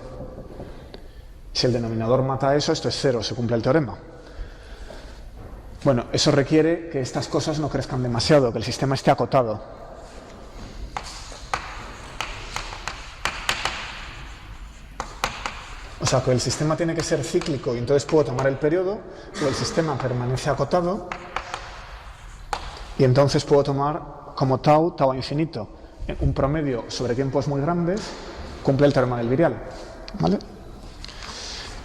Si el denominador mata eso, esto es 0, se cumple el teorema. Bueno, eso requiere que estas cosas no crezcan demasiado, que el sistema esté acotado. O sea, que el sistema tiene que ser cíclico y entonces puedo tomar el periodo, o el sistema permanece acotado y entonces puedo tomar como tau a infinito, un promedio sobre tiempos muy grandes, cumple el teorema del virial. ¿Vale?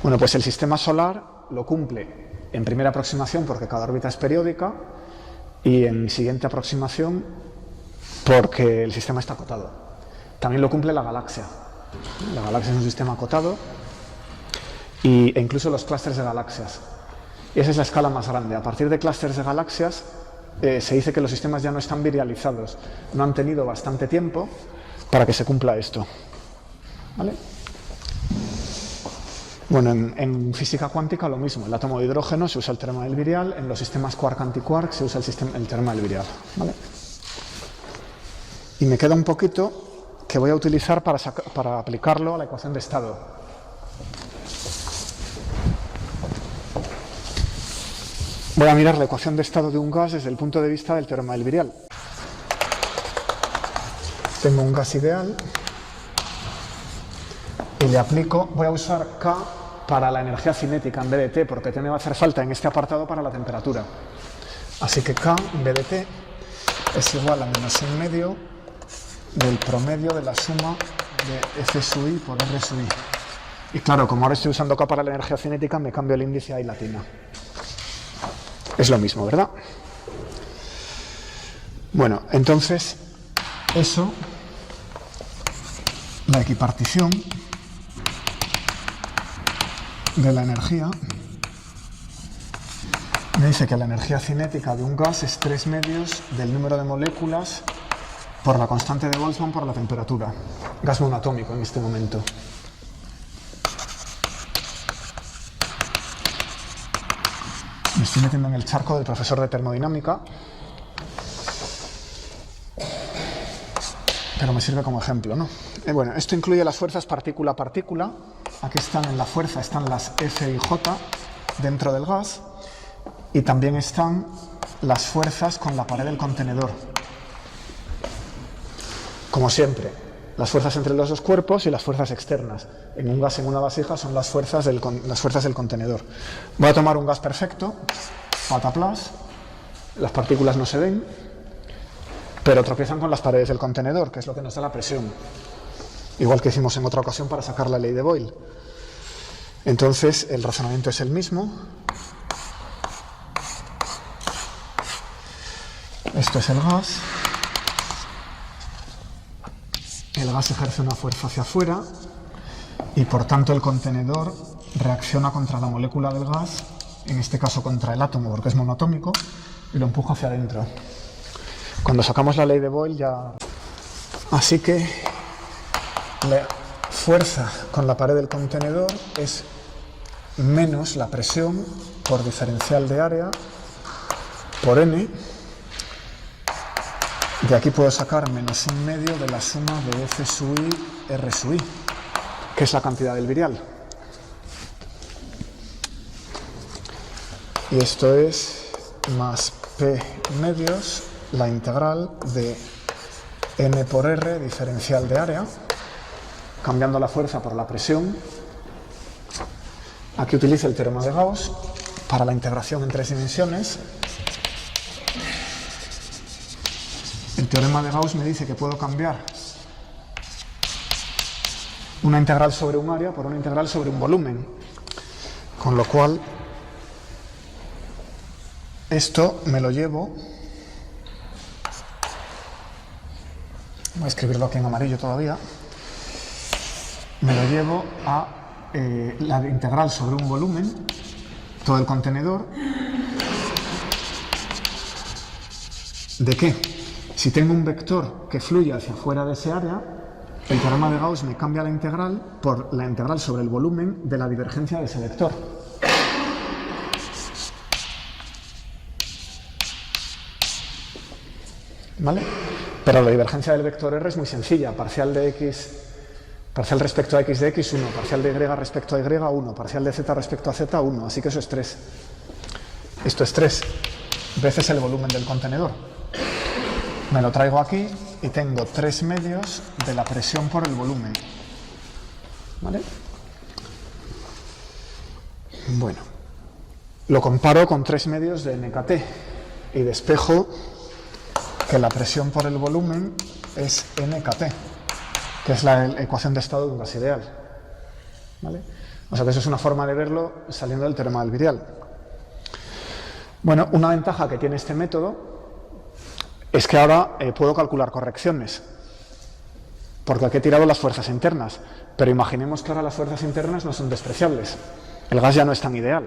Bueno, pues el sistema solar lo cumple en primera aproximación porque cada órbita es periódica y en siguiente aproximación porque el sistema está acotado. También lo cumple la galaxia. La galaxia es un sistema acotado e incluso los clústeres de galaxias. Y esa es la escala más grande. A partir de clústeres de galaxias se dice que los sistemas ya no están virializados, no han tenido bastante tiempo para que se cumpla esto. ¿Vale? Bueno, en física cuántica lo mismo. El átomo de hidrógeno se usa el teorema del virial, en los sistemas quark-antiquark se usa el teorema del virial. ¿Vale? Y me queda un poquito que voy a utilizar para aplicarlo a la ecuación de estado. Voy a mirar la ecuación de estado de un gas desde el punto de vista del teorema del virial. Tengo un gas ideal y le aplico, voy a usar K para la energía cinética en vez de T, porque T me va a hacer falta en este apartado para la temperatura. Así que K en vez de T es igual a menos 1/2 del promedio de la suma de F sub I por R sub I. Y claro, como ahora estoy usando K para la energía cinética, me cambio el índice a I latina. Es lo mismo, ¿verdad? Bueno, entonces, eso, la equipartición de la energía, me dice que la energía cinética de un gas es 3/2 del número de moléculas por la constante de Boltzmann por la temperatura. Gas monoatómico en este momento. Me estoy metiendo en el charco del profesor de termodinámica, pero me sirve como ejemplo, ¿no? Bueno, esto incluye las fuerzas partícula a partícula. Aquí están en la fuerza, están las F y J dentro del gas, y también están las fuerzas con la pared del contenedor. Como siempre, las fuerzas entre los dos cuerpos y las fuerzas externas. En un gas en una vasija son las fuerzas del contenedor. Voy a tomar un gas perfecto, pataplas, las partículas no se ven, pero tropiezan con las paredes del contenedor, que es lo que nos da la presión. Igual que hicimos en otra ocasión para sacar la ley de Boyle. Entonces, el razonamiento es el mismo. Esto es el gas. El gas ejerce una fuerza hacia afuera y por tanto el contenedor reacciona contra la molécula del gas, en este caso contra el átomo porque es monoatómico, y lo empuja hacia adentro. Cuando sacamos la ley de Boyle ya... Así que la fuerza con la pared del contenedor es menos la presión por diferencial de área por N. De aquí puedo sacar menos 1/2 de la suma de F sub I, R sub I, que es la cantidad del virial. Y esto es más P medios, la integral de N por R, diferencial de área, cambiando la fuerza por la presión. Aquí utilizo el teorema de Gauss para la integración en 3 dimensiones. El teorema de Gauss me dice que puedo cambiar una integral sobre un área por una integral sobre un volumen, con lo cual esto me lo llevo, voy a escribirlo aquí en amarillo todavía, me lo llevo a la integral sobre un volumen, todo el contenedor, ¿de qué? Si tengo un vector que fluye hacia afuera de ese área, el teorema de Gauss me cambia la integral por la integral sobre el volumen de la divergencia de ese vector. ¿Vale? Pero la divergencia del vector R es muy sencilla, parcial de x Parcial respecto a x de x, 1. Parcial de y respecto a y, 1. Parcial de z respecto a z, 1. Así que eso es 3. Esto es 3 veces el volumen del contenedor. Me lo traigo aquí y tengo 3 medios de la presión por el volumen. ¿Vale? Bueno, lo comparo con 3 medios de NKT y despejo que la presión por el volumen es NKT, que es la ecuación de estado de un gas ideal. ¿Vale? O sea que eso es una forma de verlo saliendo del teorema del virial. Bueno, una ventaja que tiene este método es que ahora puedo calcular correcciones, porque aquí he tirado las fuerzas internas, pero imaginemos que ahora las fuerzas internas no son despreciables, el gas ya no es tan ideal,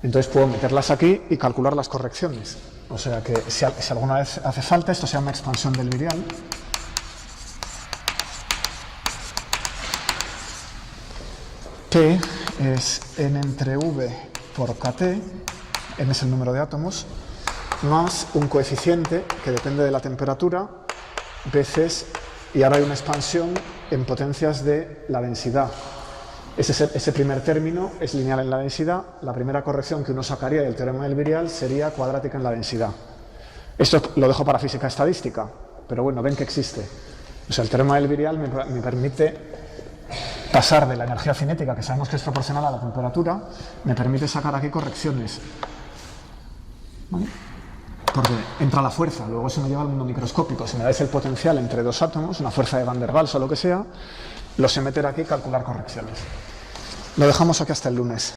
entonces puedo meterlas aquí y calcular las correcciones, o sea que si alguna vez hace falta, esto se llama expansión del virial. P es N entre V por KT, N es el número de átomos, más un coeficiente que depende de la temperatura, veces, y ahora hay una expansión en potencias de la densidad. Ese primer término es lineal en la densidad, la primera corrección que uno sacaría del teorema del virial sería cuadrática en la densidad. Esto lo dejo para física estadística, pero bueno, ven que existe. O sea, el teorema del virial me permite pasar de la energía cinética, que sabemos que es proporcional a la temperatura, me permite sacar aquí correcciones. ¿Vale? Porque entra la fuerza, luego eso me lleva al mundo microscópico. Si me dais el potencial entre dos átomos, una fuerza de Van der Waals o lo que sea, lo sé meter aquí y calcular correcciones. Lo dejamos aquí hasta el lunes.